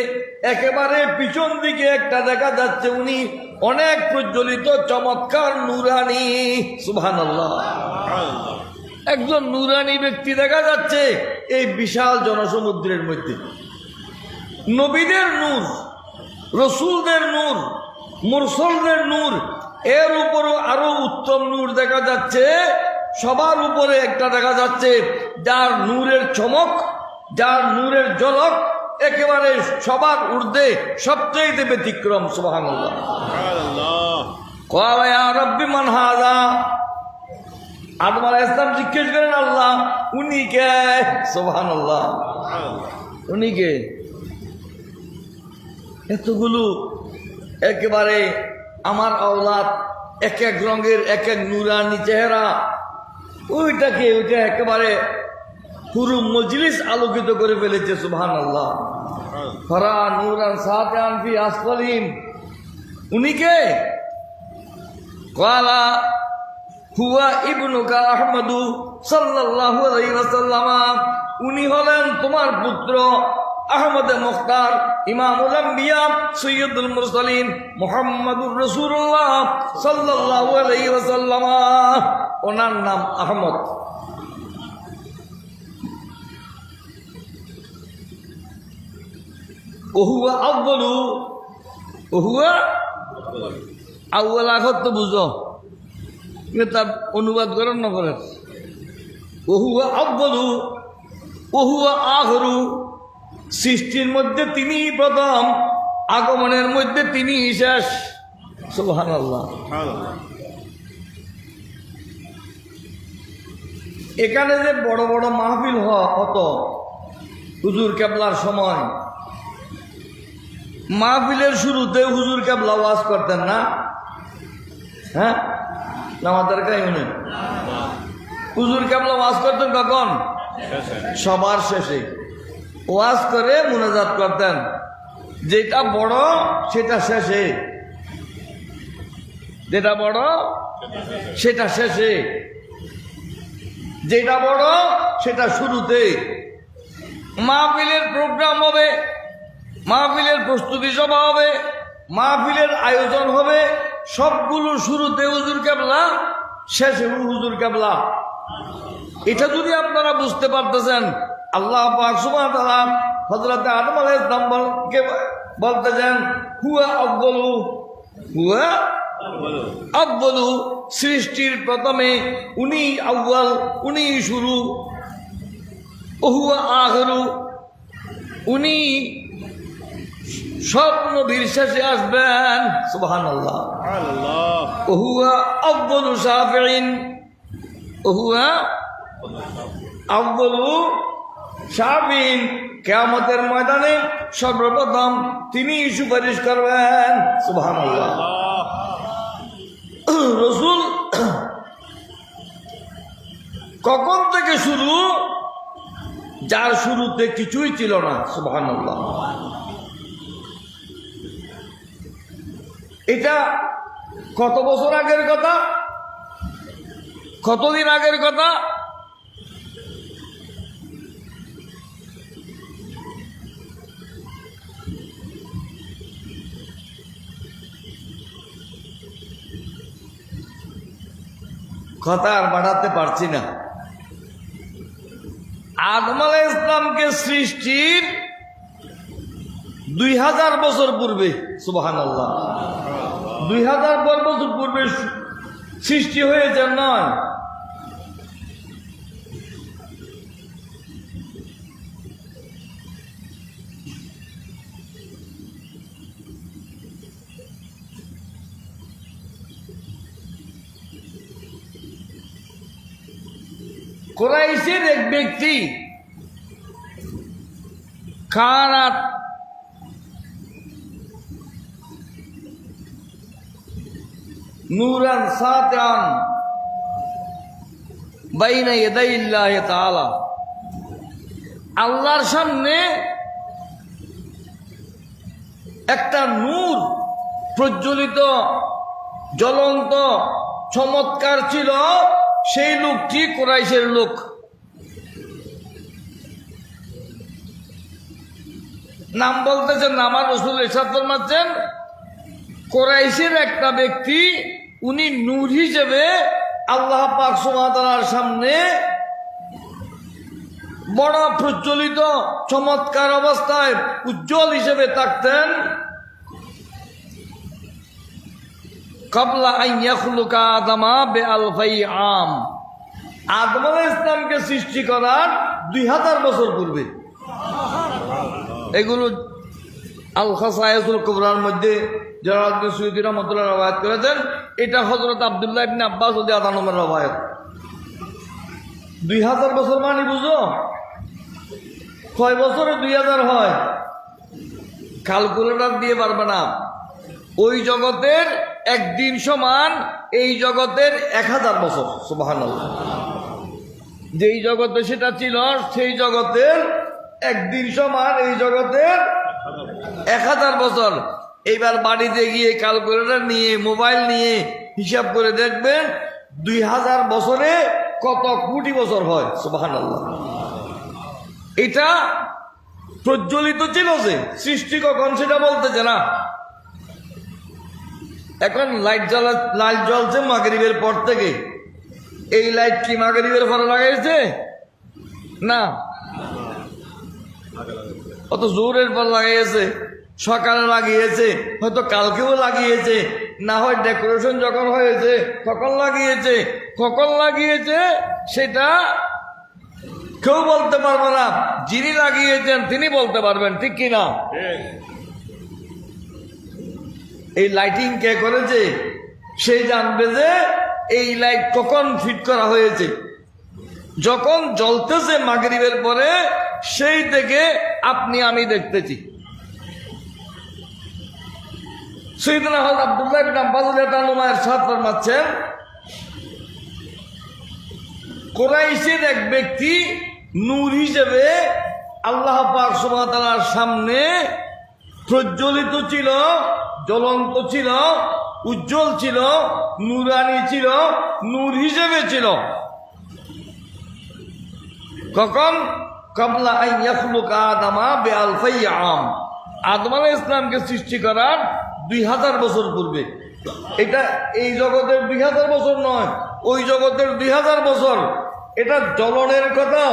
একেবারে পিছন দিকে একটা দেখা যাচ্ছে উনি অনেক প্রজ্বলিত চমৎকার নূরানী। সুবহানাল্লাহ, একজন নূরানী ব্যক্তি দেখা যাচ্ছে এই বিশাল জনসমুদ্রের মধ্যে। নবীদের নূর, রসুলদের নূর, মুরসালদের নূর, এর উপরও আরো উত্তম নূর দেখা যাচ্ছে। সবার উপরে একটা দেখা যাচ্ছে যার নূরের চমক, যার নূরের ঝলক একেবারে সবার ঊর্ধ্বে, সবচেয়ে ব্যতিক্রম। সুবহানাল্লাহ। ক্বালা ইয়া রাব্বি মান হাযা। আদম আলাইহিস সালাম জিজ্ঞেস করেন, আল্লাহ উনি কে? সুবহানাল্লাহ, উনি কে? এতগুলো একেবারে আমার আওলাদ, এক এক রঙের, এক এক নূরানি চেহারা। ওইটা একেবারে পুরো মজলিস আলোকিত করে ফেলেছে। সুবহানাল্লাহ। ফারা নূরান সাতান ফি আসফালিহিম। উনি কে? ক্বালা হুয়া ইবনুকা আহমদু সাল্লাল্লাহু আলাইহি ওয়াসাল্লাম। উনি হলেন তোমার পুত্র আহমদ মুখতার, ইমামুল আম্বিয়া, সৈয়দুল মুরসালিন, মুহাম্মাদুর রাসূলুল্লাহ সাল্লাল্লাহু আলাইহি ওয়াসাল্লাম। ওনার নাম আহমদ। ওহুয়া আউয়ালু, ওহুয়া আউয়াল আখর তো বুঝো, তার অনুবাদ করেন না করেন। ওহুয়া আউয়ালু, ওহুয়া আখিরু। সৃষ্টির মধ্যে তিনি প্রথম, আগমনের মধ্যে তিনি শেষ। সুবহানাল্লাহ। এখানে যে বড় বড় মাহফিল হতো হুজুর কেবলার সময়, মাহফিলের শুরুতে হুজুর কেবলা ওয়াজ করতেন না? হ্যাঁ, আমাদের কাহিনী হুজুর কেবলা ওয়াজ করতেন কখন? সবার শেষে ওয়াজ করে মুনাজাত করতেন। যেটা বড় সেটা শেষে, যেটা বড় সেটা শেষে, যেটা বড় সেটা শুরুতে। মাহফিলের প্রোগ্রাম হবে, মাহফিলের প্রস্তুতি সভা হবে, মাহফিলের আয়োজন হবে, সবগুলো শুরুতে হুজুর কেবলা, শেষে হুজুর কেবলা। এটা যদি আপনারা বুঝতে পারতেছেন, আল্লাহ পাক সুবহানাহু ওয়া তাআলা হযরত আদম আলাইহিস সালামকে বলতেছেন হুয়া আউয়ালু, হুয়া আউয়ালু। সৃষ্টির প্রথমে উনি আউয়াল, উনি শুরু। হুয়া আখিরু, উনি সব নবীর শেষে আসবেন। সুবহানাল্লাহ। হুয়া আউয়ালু শাফিঈন, হুয়া আউয়ালু শাফিঈন। কিয়ামতের ময়দানে সর্বপ্রথম তিনি সুপারিশ করবেন। সুবহানাল্লাহ। রসুল কখন থেকে শুরু? যার শুরুতে কিছুই ছিল না। সুবহানাল্লাহ। এটা কত বছর আগের কথা, কতদিন আগের কথা? কথা আর বাড়াতে পারছি না। আদম আলাইহিস ইসলামকে সৃষ্টির 2000 বছর পূর্বে, সুবহানাল্লাহ, 2000 বছর পূর্বে সৃষ্টি হয়েছে নয়। কুরাইশের এক ব্যক্তি কানাত নূরান সাতান বাইনা ইয়াদাইল্লাহ তাআলা, আল্লাহর সামনে একটা নূর প্রজ্বলিত জ্বলন্ত চমৎকার ছিল। সেই লোকটি কুরাইশের লোক। নাম বলতেছেন, আমার রাসূল ইরশাদ ফরমাচ্ছেন, কুরাইশের একটা ব্যক্তি, উনি নূর হিসেবে আল্লাহ পাক সুবহানাহু ওয়া তাআলার সামনে বড় প্রজ্বলিত চমৎকার অবস্থায় উজ্জ্বল হিসেবে থাকতেন। কাবলা আন ইয়াখলুকা আদামা বিআলফাই আম, আদম আলাইহিস ইসলামকে সৃষ্টি করার 2000 বছর পূর্বে। এগুলো আল খাসায়েসুল কুবরার মধ্যে জালালউদ্দিন সুয়ুতী রাহমাতুল্লাহ রওয়ায়াত করেছেন। এটা হযরত আব্দুল্লাহ ইবনে আব্বাস রাদিয়াল্লাহু আনহুর রওয়ায়াত। 2000 বছর মানে বুঝো কয় বছরে 2000 হয়? ক্যালকুলেটর দিয়ে পারবে না। ওই জগতের একদিন সমান এই জগতের 1000 বছর। সুবহানাল্লাহ। যেই জগতে সেটা ছিল, সেই জগতের একদিন সমান এই জগতের 1000 বছর। এইবার বাড়িতে গিয়ে ক্যালকুলেটর নিয়ে, মোবাইল নিয়ে হিসাব করে দেখবেন 2000 বছরে কত কোটি বছর হয়। সুবহানাল্লাহ। এটা প্রজ্বলিত ছিল, যে সৃষ্টি কখন সেটা বলতেছে না। এখন লাইট জ্বলছে মাগরিবের পর থেকে। এই লাইট কি মাগরিবের পরে লাগাইছে? না, অত জোরের পর লাগাইছে, সকালে লাগিয়েছে, হয়তো কালকেও লাগিয়েছে, না হয় ডেকোরেশন যখন হয়েছে তখন লাগিয়েছে। কখন লাগিয়েছে সেটা কেউ বলতে পারবে না, যিনি লাগিয়েছেন তিনি বলতে পারবেন, ঠিক কিনা? এই লাইটিং কে করেছে সেই জানবে যে এই লাইট কখন ফিট করা হয়েছে। যখন জ্বলতেছে মাগরিবের পরে, সেই থেকে আপনি আমি দেখতেছি। সাইয়েদনা হযরত আব্দুল্লাহ ইবনে আব্বাস রাদিয়াল্লাহু আনহু ইরশাদ ফরমাচ্ছেন, কুরাইশের এক ব্যক্তি নূর হিসেবে আল্লাহ পাক সুবহানাহু ওয়া তাআলার সামনে প্রজ্বলিত ছিল, জ্বলন্ত ছিল, উজ্জ্বল ছিল, নূরানি ছিল, নূর হিসেবে ছিল। কখন? কাবলা আন ইয়াখলুকা আদামা বিআলফাই আম, আদম আলাইহিস ইসলামকে সৃষ্টি করার 2000 বছর পূর্বে। এটা এই জগতের 2000 বছর নয়, ওই জগতের 2000 বছর। এটা জ্বলনের কথা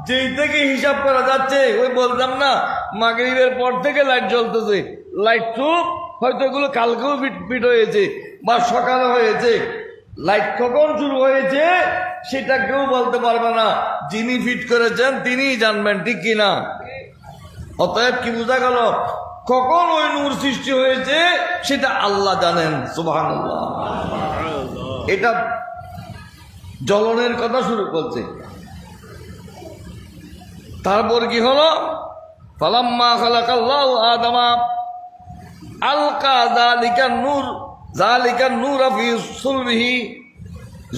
যেই থেকে হিসাব করা যাচ্ছে। ওই বলতাম না, মাগরিবের পর থেকে লাইট জ্বলতেছে, লাইট চুপ, হয়তো এগুলো কালকেও ফিট হয়েছে বা সকালে হয়েছে। লাইট কখন শুরু হয়েছে সেটা কেউ বলতে পারবে না, যিনি ফিট করেছেন তিনিই জানবেন, ঠিক কিনা? অতএব কি বোঝা গেল? কখন ওই নূর সৃষ্টি হয়েছে সেটা আল্লাহ জানেন। সুবহানাল্লাহ। এটা জ্বলনের কথা শুরু করছে। তারপর কি হলো? ফালাম্মা খালাকাল্লাহু আদামা আলকা যালিকা নূর ফি সুলবিহি,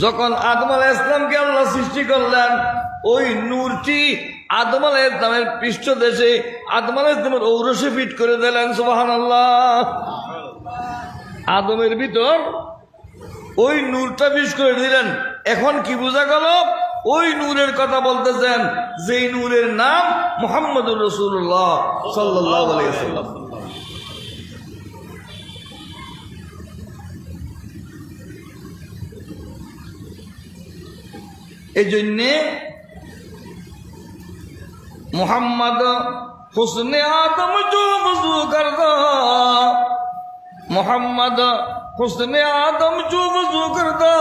যখন আদম আলাইহিস সালামকে আল্লাহ সৃষ্টি করলেন, ওই নূরটি আদম আলাইহিস সালামের পৃষ্ঠদেশে, আদম আলাইহিস সালামের ঔরসে ফিট করে দিলেন। সুবহানাল্লাহ। আদমের ভিতর ওই নূরটা ফিট করে দিলেন। এখন কি বোঝা গেল? ওই নূরের কথা বলতেছেন, যেই নূরের নাম মুহাম্মদুর রাসূলুল্লাহ সাল্লাল্লাহু আলাইহি ওয়াসাল্লাম। এই জন্যে মোহাম্মদ হুসনে আদম জো বজু কর দো, মোহাম্মদ হুসনে আদম জো বজু কর দো,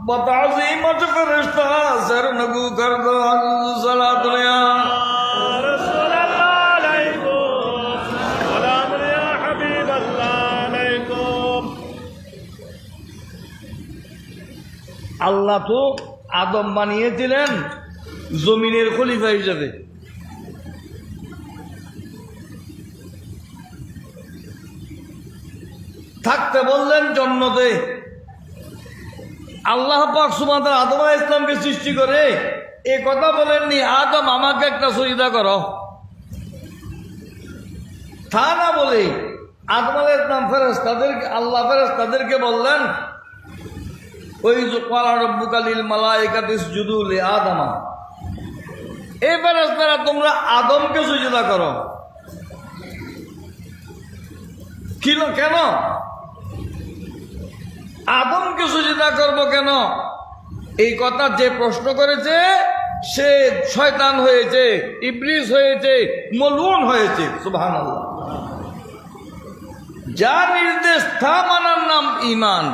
বতাজিমত ফেরেশতা সর নগু কর দো। সালাত আলাইয়া رسول الله عليكم سلام يا حبيب الله عليكم। আল্লাহ তো আদম বানিয়েছিলেন জমিনের খলিফা হিসেবে। থাকতে বললেন জন্নতে। আল্লাহ পাক সুবহানাহু ওয়া তাআলা আদম আলাইহিস সালামকে সৃষ্টি করে এ কথা বলেননি, আদম আমাকে একটা সজদা করো। তা না বলে আদম আলাইহিস সালাম ফেরেশতাদেরকে, আল্লাহ ফেরেশতাদেরকে বললেন, ওই যে ক্বালা রাব্বুকা লিল মালাইকাতি ইসজুদু লি আদমা, এই ফেরেশতারা তোমরা আদমকে সজদা করো। কেন আদমকে সজদা করব কেন? এই কথা যে প্রশ্ন করেছে সে শয়তান হয়েছে, ইবলিস হয়েছে, মলউন হয়েছে। সুবহানাল্লাহ। যা নির্দেশ তা মানার নাম ঈমান।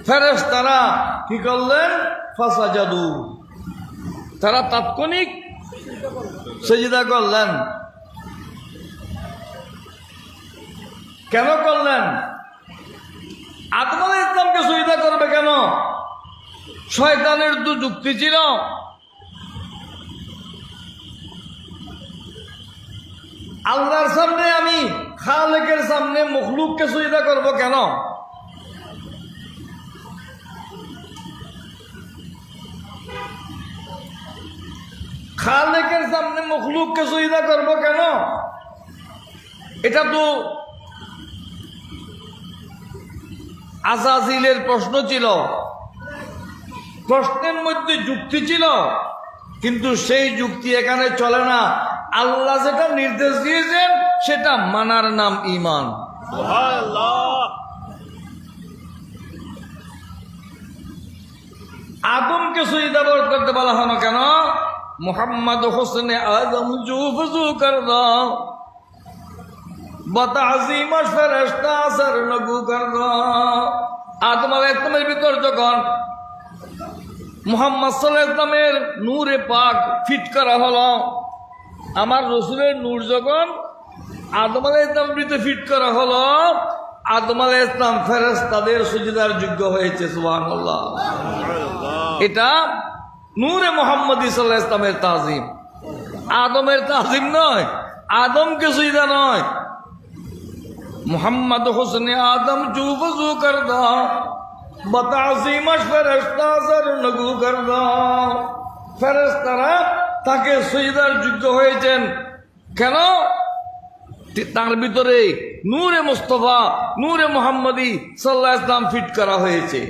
ফেরেশতারা কি করলেন? ফাসাজাদু, তারা তাৎক্ষণিক সিজদা করলেন। কেন করলেন? আদম আলাইহিস সালামকে সিজদা করবে কেন? শয়তানের তো যুক্তি ছিল, আল্লাহর সামনে আমি খালেকের সামনে মখলুককে সিজদা করব কেন? খালেকের সামনে মখলুককে সিজদা করব কেন? এটা তো আজাজিলের প্রশ্ন ছিল, প্রশ্নের মধ্যে যুক্তি ছিল, কিন্তু সেই যুক্তি এখানে চলে না। আল্লাহ যেটা নির্দেশ দিয়েছেন সেটা মানার নাম ঈমান। সুবহানাল্লাহ। আদমকে সিজদা করতে বলা হলো কেন? মুহাম্মদ হুসনে আদম জো বজু কর দাও, বতাজিম ফেরেশতা সর নগু কর দাও। আদম আলাইহিস সালামের ভিতর যখন মুহাম্মদ সাল্লাল্লাহু আলাইহি ওয়াসাল্লামের নূরে পাক ফিট করা হলো, আমার রসুলের নূর যখন আদম আলাইহিস সালামের ভিতরে ফিট করা হলো, আদম আলাইহিস সালাম ফেরেশতাদের সিজদার যোগ্য হয়েছে। সুবহানাল্লাহ। এটা নূরে মুহাম্মদী সাল্লাল্লাহু আলাইহি ওয়াসাল্লামের তাজিম, আদমের তাজিম নয়, আদমকে সিজদা নয়। মুহাম্মদ হুসনে আদম জো বজু কর দাও, বতাজিম ফেরেশতা সর নগু কর দাও। ফেরেশতারা তাকে সিজদার যোগ্য হয়েছেন কেন? তার ভিতরে নূরে মুস্তাফা, নূরে মুহাম্মদী সাল্লাল্লাহু আলাইহি ওয়াসাল্লাম ফিট করা হয়েছে।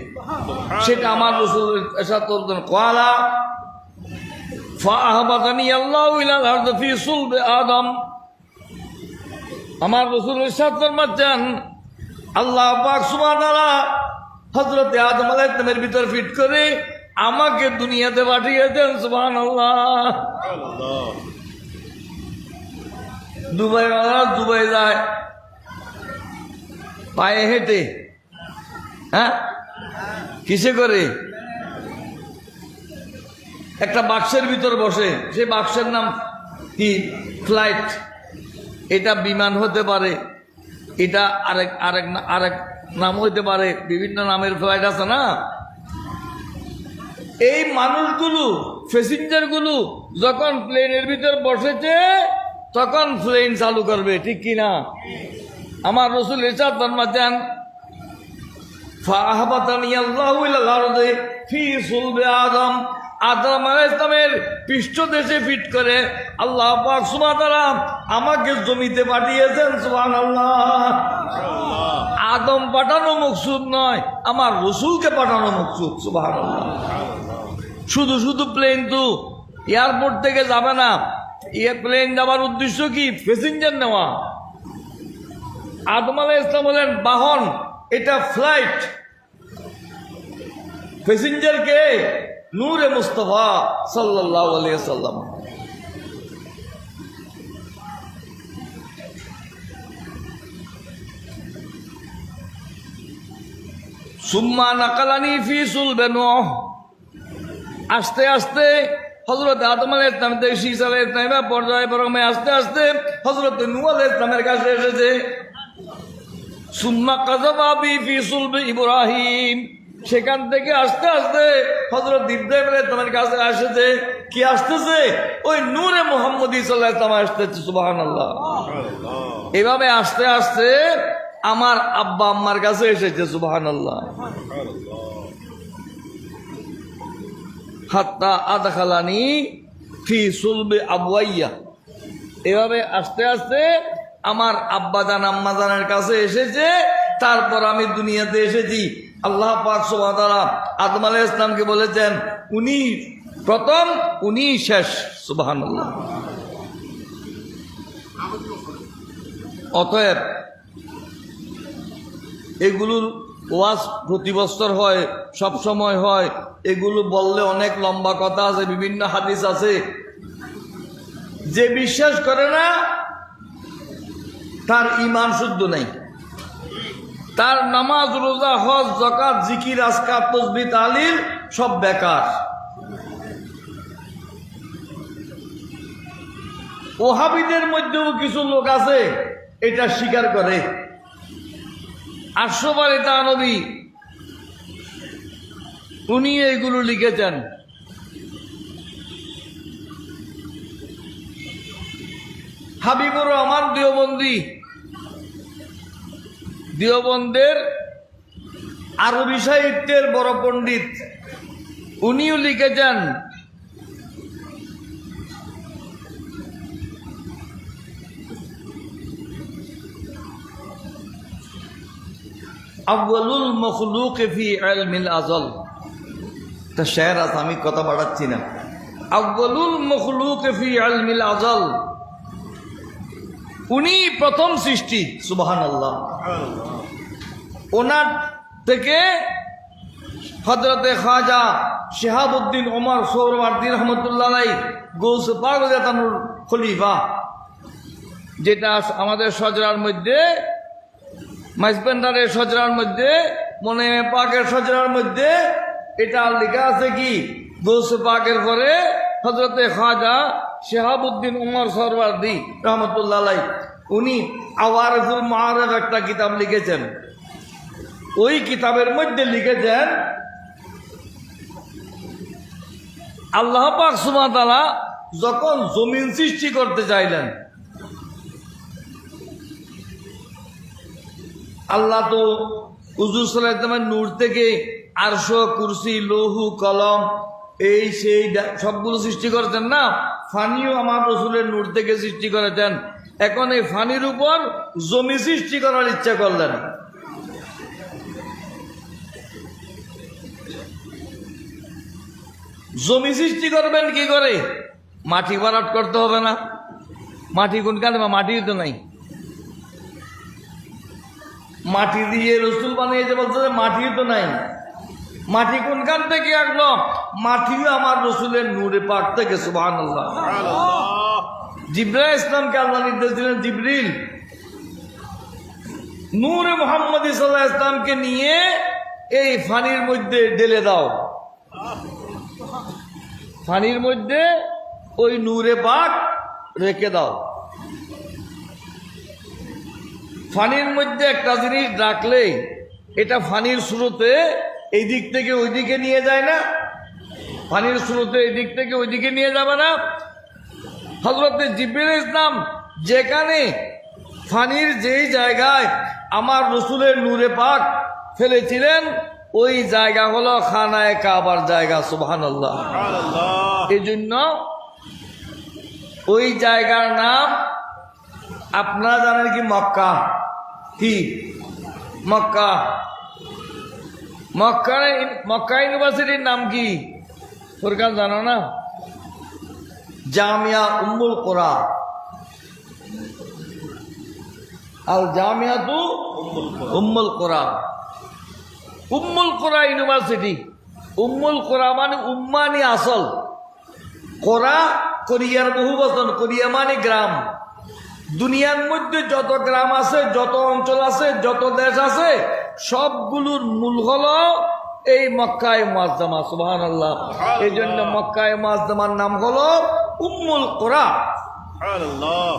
সেটা আমার রাসূল ইরশাদ করতেন, ক্বালা ফাআহবাতানি আল্লাহু ইলাল আরদি ফি সুলবি আদম। আমার রাসূল ইরশাদ ফরমাচ্ছেন, আল্লাহ পাক সুবহানাহু ওয়া তাআলা হযরত আদম আলাইহিস সালামের ভিতর ফিট করে আমাকে দুনিয়াতে পাঠিয়ে দেন। সুবহানাল্লাহ। দুবাই যায় পায়ে হেঁটে, হ্যাঁ কিসে করে? একটা বাক্সের ভিতর বসে, সে বাক্সের নাম কি? ফ্লাইট। এটা বিমান হতে পারে, এটা আরেক নাম হইতে পারে, বিভিন্ন নামের ফ্লাইট আছে না? এই মানুষগুলো, প্যাসেঞ্জারগুলো যখন প্লেনের ভিতর বসেছে তখন প্লেন চালু করবে, ঠিক কিনা? আমার রাসূল ইরশাদ ফরমাচ্ছেন, ফাআহবাতানি আল্লাহু ইলাল আরদি ফি সুলবি আদম। আদম আলাইহিস সালামের পৃষ্ঠদেশে ফিট করে আল্লাহ পাক সুবহানাহু ওয়া তাআলা আমাকে জমিতে পাঠিয়েছেন। সুবহানাল্লাহ। আদম পাঠানো মকসুদ নয়, আমার রাসূলকে পাঠানো মকসুদ। সুবহানাল্লাহ। শুধু প্লেন তো এয়ারপোর্ট থেকে যাবে না, প্লেন যাবার উদ্দেশ্য কি? প্যাসেঞ্জার নেওয়া। আদম আলাইহিস সালাম বলেন বাহন, এটা ফ্লাইট। প্যাসেঞ্জার কে? নূরে মুস্তফা সাল্লাল্লাহু আলাইহি সাল্লাম। সুম্মা নাকালানি ফি সুলবে নূহ, আস্তে আস্তে হযরত আদম আলাইহিস সালাম থেকে শীস আলাইহিস সালামের পর্যায়ক্রমে আস্তে আস্তে হযরত নূহ আলাইহিস সালামের কাছে এসেছে। সুম্মা কাযাবা বি ফি সুলবে ইব্রাহিম, সেখান থেকে আস্তে আস্তে হযরত ইব্রাহিম আলাইহিস সালামের কাছে আসেছে। কি আসতেছে? ওই নূরে মুহাম্মদী সাল্লাল্লাহু আলাইহি ওয়াসাল্লাম আসতেছে। সুবহানাল্লাহ। এভাবে আস্তে আস্তে আমার আব্বা আম্মার কাছে এসেছে। সুবহানাল্লাহ। হাত্তা আদখালানি ফি সুলবে আবওয়াইয়া, এভাবে আস্তে আস্তে আমার আব্বাজান আম্মাজানের কাছে এসেছে। তারপর আমি দুনিয়াতে এসেছি। আল্লাহ পাক সুবহানাহু ওয়া তাআলা আদম আলাইহিস সালামকে বলেছেন উনি প্রথম, উনি শেষ। সুবহানাল্লাহ। অতএব এগুলোর ওয়াজ প্রতি বছর হয়, সব সময় হয়। এগুলো বললে অনেক লম্বা কথা আছে, বিভিন্ন হাদিস আছে। যে বিশ্বাস করে না তার ঈমান শুদ্ধ নাই, তার নামাজ রোজা হজ যাকাত জিকির আজকার তাসবিহ তাহলিল সব বেকার। ওহাবিদের মধ্যেও কিছু লোক আছে এটা স্বীকার করে। আশরাফ আলী থানভী উনি এইগুলো লিখেছেন। হাবিবুর রহমান দেওবন্দি, দেওবন্দের আরবি সাহিত্যের বড় পণ্ডিত, উনিও লিখেছেন আউয়ালুল মখলুক ফি ইলমিল আজল। তা শের আছে, আমি কথা বাড়াচ্ছি না। আউয়ালুল মখলুক ফি ইলমিল আজল, উনি প্রথম সৃষ্টি। সুবহানাল্লাহ। ওনার থেকে হযরতে খাজা শিহাবুদ্দিন ওমর সোহরাওয়ার্দী রহমতুল্লাহ আলাইহি গৌস পাক জাতানুর খলিফা, যেটা আমাদের সজরার মধ্যে, মাইজবেন্ডারের সজরার মধ্যে, মনে পাকের সজরার মধ্যে এটা লেখা আছে কি গৌস পাকের পরে হযরতে খাজা শিহাবুদ্দিন ওমর সোহরাওয়ার্দী রহমতুল্লাহ আলাইহি উনি আওয়ারিফুল মাআরিফ একটা কিতাব লিখেছেন। ওই কিতাবের মধ্যে লিখেছেন আল্লাহ পাক সুবহানাহু ওয়া তাআলা যখন জমিন সৃষ্টি করতে চাইলেন, আল্লাহ তো হুজুর সাল্লাল্লাহু আলাইহি ওয়াসাল্লামের নূর থেকে আরশ, কুরসি, লৌহ, কলম এই সেই সবগুলো সৃষ্টি করেছেন না। ফানিও আমার রাসূলের নূর থেকে সৃষ্টি করেছেন। এখন এই ফানির উপর জমি সৃষ্টি করার ইচ্ছা করলেন। জমি সৃষ্টি করবেন কি করে? মাটি ভরাট করতে হবে না? মাটি কোনখানে? মাটি তো নাই। মাটি দিয়ে রসুল বানিয়েছে বলতে মাটি তো নাই। মাটি কোনখান থেকে আসলো? মাটিও আমার রসুলের নূরে পাক থেকে। সুবহানাল্লাহ। জিবরাইল ইসলামকে আল্লাহ নির্দেশ দিলেন, জিবরিল নূরে মুহাম্মদী সাল্লাল্লাহু আলাইহি ওয়াসাল্লামকে নিয়ে এই ফানির মধ্যে ঢেলে দাও। ফানির মধ্যে ওই নূরে পাক রেখে দাও। ফানির মধ্যে একটা জিনিস রাখলে এটা ফানির শুরুতে এই দিক থেকে ওই দিকে নিয়ে যায় না? ফানির শুরুতে এই দিক থেকে ওই দিকে নিয়ে যাবে না? হযরত জিবরিল ইসলাম যেখানে ফানির যেই জায়গায় আমার রসুলের নূরে পাক ফেলেছিলেন ওই জায়গা হলো খানায়ে কাবার জায়গা। সুবহানাল্লাহ। এই জন্য ওই জায়গার নাম আপনারা জানেন কি? মক্কা। কি মক্কা? মক্কা ইউনিভার্সিটির নাম কি সরকার জানো না? জামিয়া উম্মুল কোরা। আল জামিয়াতু উম্মুল কোরা। উম্মুল কোরা ইউনিভার্সিটি উম্মুল কোরা মানে উম্মানি আসল, কোরা কোরিয়ার বহু বচন, কোরিয়া মানে গ্রাম। দুনিয়ার মধ্যে যত গ্রাম আছে, যত অঞ্চল আছে, যত দেশ আছে, সবগুলোর মূল হলো এই মক্কায়ে মুআজ্জামা। সুবহানাল্লাহ। এই জন্য মক্কায়ে মুআজ্জামার নাম হলো উম্মুল কোরা। সুবহানাল্লাহ।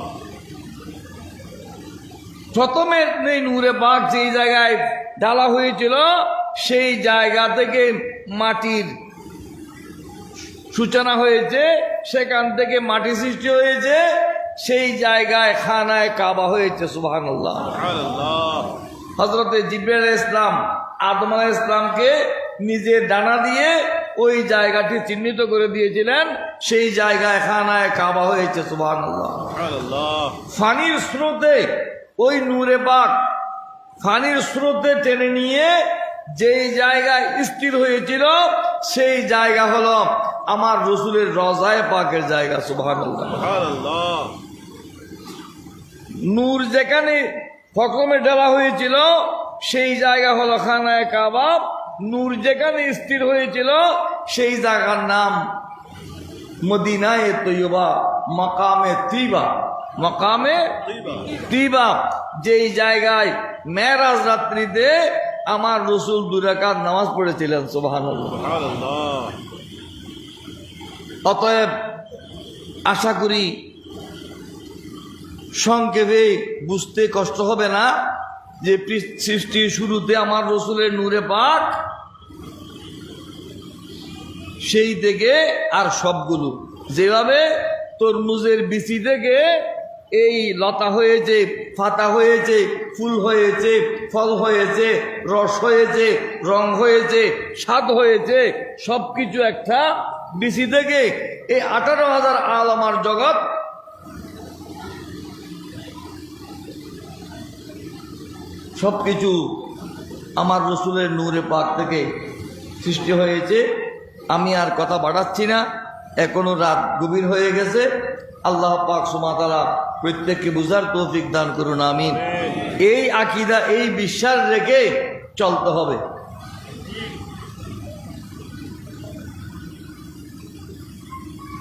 প্রথমে এই নূরে পাক যেই জায়গায় ঢালা হয়েছিল, সেই জায়গা থেকে মাটির সূচনা হয়েছে, সেখান থেকে মাটি সৃষ্টি হয়েছে, সেই জায়গায় খানায় কাবা হয়েছে। সুবহানাল্লাহ। সুবহানাল্লাহ। হযরতে জিবরাইল আলাইহিস সালাম আদম আলাইহিস সালামকে নিজের ডানা দিয়ে ওই জায়গাটি চিহ্নিত করে দিয়েছিলেন, সেই জায়গায় খানায় কাবা হয়েছে। সুবহানাল্লাহ। সুবহানাল্লাহ। ফানির স্রোতে ওই নূরে পাক ফানির স্রোতে টেনে নিয়ে যেই জায়গায় স্থির হয়েছিল, সেই জায়গা হলো আমার রসুলের রজায়ে পাকের জায়গা। সুবহানাল্লাহ। সুবহানাল্লাহ। নূর যেখানে প্রথমে ঢালা হয়েছিল, সেই জায়গা হলো খানায় কাবা। নূর যেখানে স্থির হয়েছিল, সেই জায়গার নাম মদিনায়ে তৈয়বা, মাকামে তিবা। মাকামে তিবা, যেই জায়গায় মেরাজ রাত্রিতে আমার রসুল 2 রাকাত নামাজ পড়েছিলেন। সুবহানাল্লাহ। সুবহানাল্লাহ। অতএব আশা করি সংক্ষেপে বুঝতে কষ্ট হবে না যে সৃষ্টির শুরুতে আমার রসুলের নূরে পাক, সেই থেকে আর সবগুলো যেভাবে তরমুজের বিচি থেকে এই লতা হয়েছে, পাতা হয়েছে, ফুল হয়েছে, ফল হয়েছে, রস হয়েছে, রং হয়েছে, স্বাদ হয়েছে, সবকিছু একটা বিচি থেকে এই 18,000 আলমার জগৎ সবকিছু আমার রসুলের নূরে পাক থেকে সৃষ্টি হয়েছে। আমি আর কথা বাড়াচ্ছি না, এখনো রাত গভীর হয়ে গেছে। আল্লাহ পাক সুবহানাহু ওয়া তাআলা প্রত্যেককে বুঝার তৌফিক দান করুন, আমিন। এই আকীদা, এই বিশ্বাস রেখে চলতে হবে।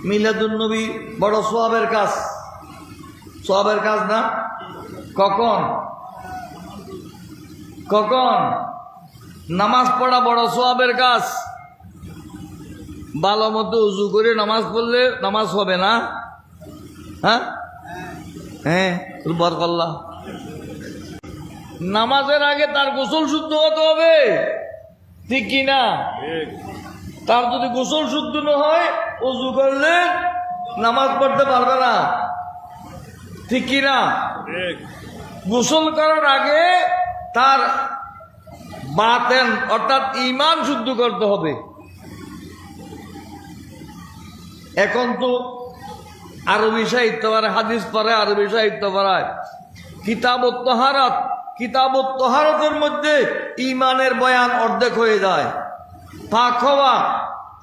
মিলাদুন নবী বড় সওয়াবের কাজ, সওয়াবের কাজ না? কখন কখন নামাজ পড়া বড় সওয়াবের কাজ। ভালো মতো উজু করে নামাজ পড়লে নামাজ হবে না? হ্যাঁ হ্যাঁ, বরকল্লাহ। নামাজের আগে তার গোসল শুদ্ধ হতে হবে, ঠিক কি না? ঠিক। তার যদি গোসল শুদ্ধ না হয়, উজু করলে নামাজ পড়তে পারবে না, ঠিক কি না? ঠিক। গোসল করার আগে তার বাতেন অর্থাৎ ঈমান শুদ্ধ করতে হবে। এখন তো আরবি সাহিত্য পড়ে, হাদিস পড়ে, আরবি সাহিত্য পড়ায়। কিতাবুত তাহারাত, কিতাবুত তাহারাতের মধ্যে ঈমানের বয়ান অর্ধেক হয়ে যায়। পাক হওয়া,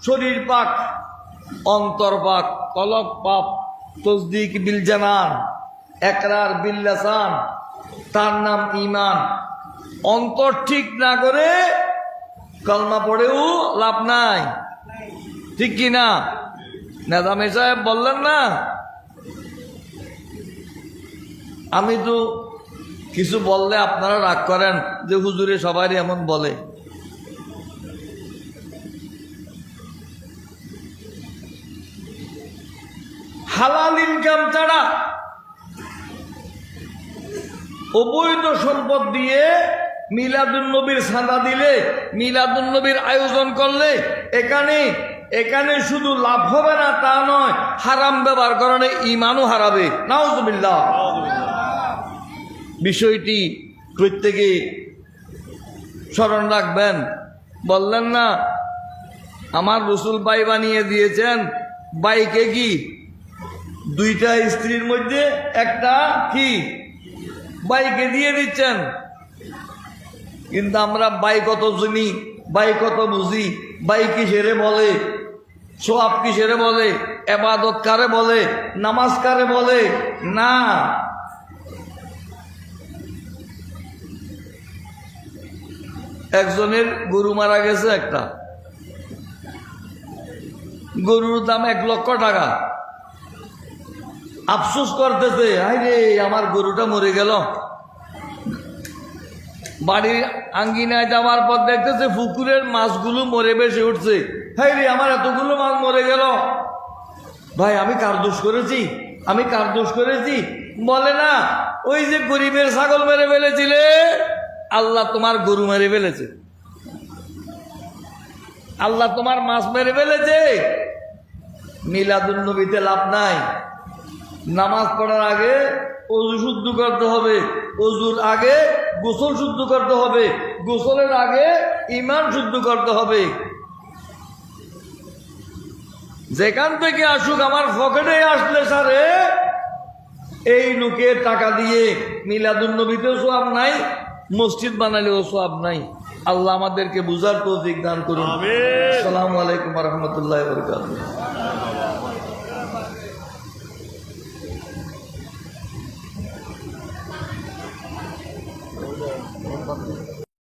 শরীর পাক, অন্তর পাক, কলব পাক, তসদিক বিল জানান, একরার বিল লিসান, তার নাম ঈমান। অন্তর ঠিক না করে কলমা পড়েও লাভ নাই, ঠিক কি না? নেজামী সাহেব বললেন না, আমি তো কিছু বললে আপনারা রাগ করেন যে হুজুরে সবারই এমন বলে। হালাল ইনকাম ছাড়া অবৈধ সম্পদ দিয়ে মিলাদুন নবীর চাঁদা দিলে, মিলাদুন নবীর আয়োজন করলে এখানে শুধু লাভ হবে না তা নয়, হারাম ব্যবহার কারণে ঈমানও হারাবে। নাউজুবিল্লাহ। বিষয়টি প্রত্যেকে স্মরণ রাখবেন। বললেন না, আমার রসুল বাই বানিয়ে দিয়েছেন, বাইকে কি 2টা স্ত্রীর মধ্যে একটা কি বাইকে দিয়ে দিচ্ছেন। কিন্তু আমরা বাই কত চিনি, বাই কত বুঝি, বাই কিসেরে বলে, সোয়াব কিসেরে বলে, এবাদত কারে বলে, নামাজ কারে বলে না। একজনের গরু মারা গেছে, একটা গরুর দাম 1,00,000 টাকা। আফসোস করতেছে, হাই রে আমার গরুটা মরে গেল। বাড়ির আঙ্গিনায় যাওয়ার পর দেখতেছে পুকুরের মাছগুলো মরে বেশি উঠছে। হাই রে আমার এতগুলো মাছ মরে গেল। ভাই আমি কার দোষ করেছি? আমি কার দোষ করেছি? বলে না, ওই যে গরিবের ছাগল মেরে ফেলেছিলে, আল্লাহ তোমার গরু মেরে ফেলেছে, আল্লাহ তোমার মাছ মেরে ফেলেছে। মিলাদুন নবীতে লাভ নাই। নামাজ পড়ার আগে অজু শুদ্ধ করতে হবে, অজুর আগে গোসল শুদ্ধ করতে হবে, গোসলের আগে ঈমান শুদ্ধ করতে হবে। যেখান থেকে আসুক আমার পকেটে আসলে সারে এই লোকের টাকা দিয়ে মিলাদুন নবীতেও সওয়াব নাই, মসজিদ বানালেও সওয়াব নাই। আল্লাহ আমাদেরকে বুঝার তৌফিক দান করুন। আমিন। আসসালামু আলাইকুম ওয়া রাহমাতুল্লাহি ওয়া বারাকাতুহু।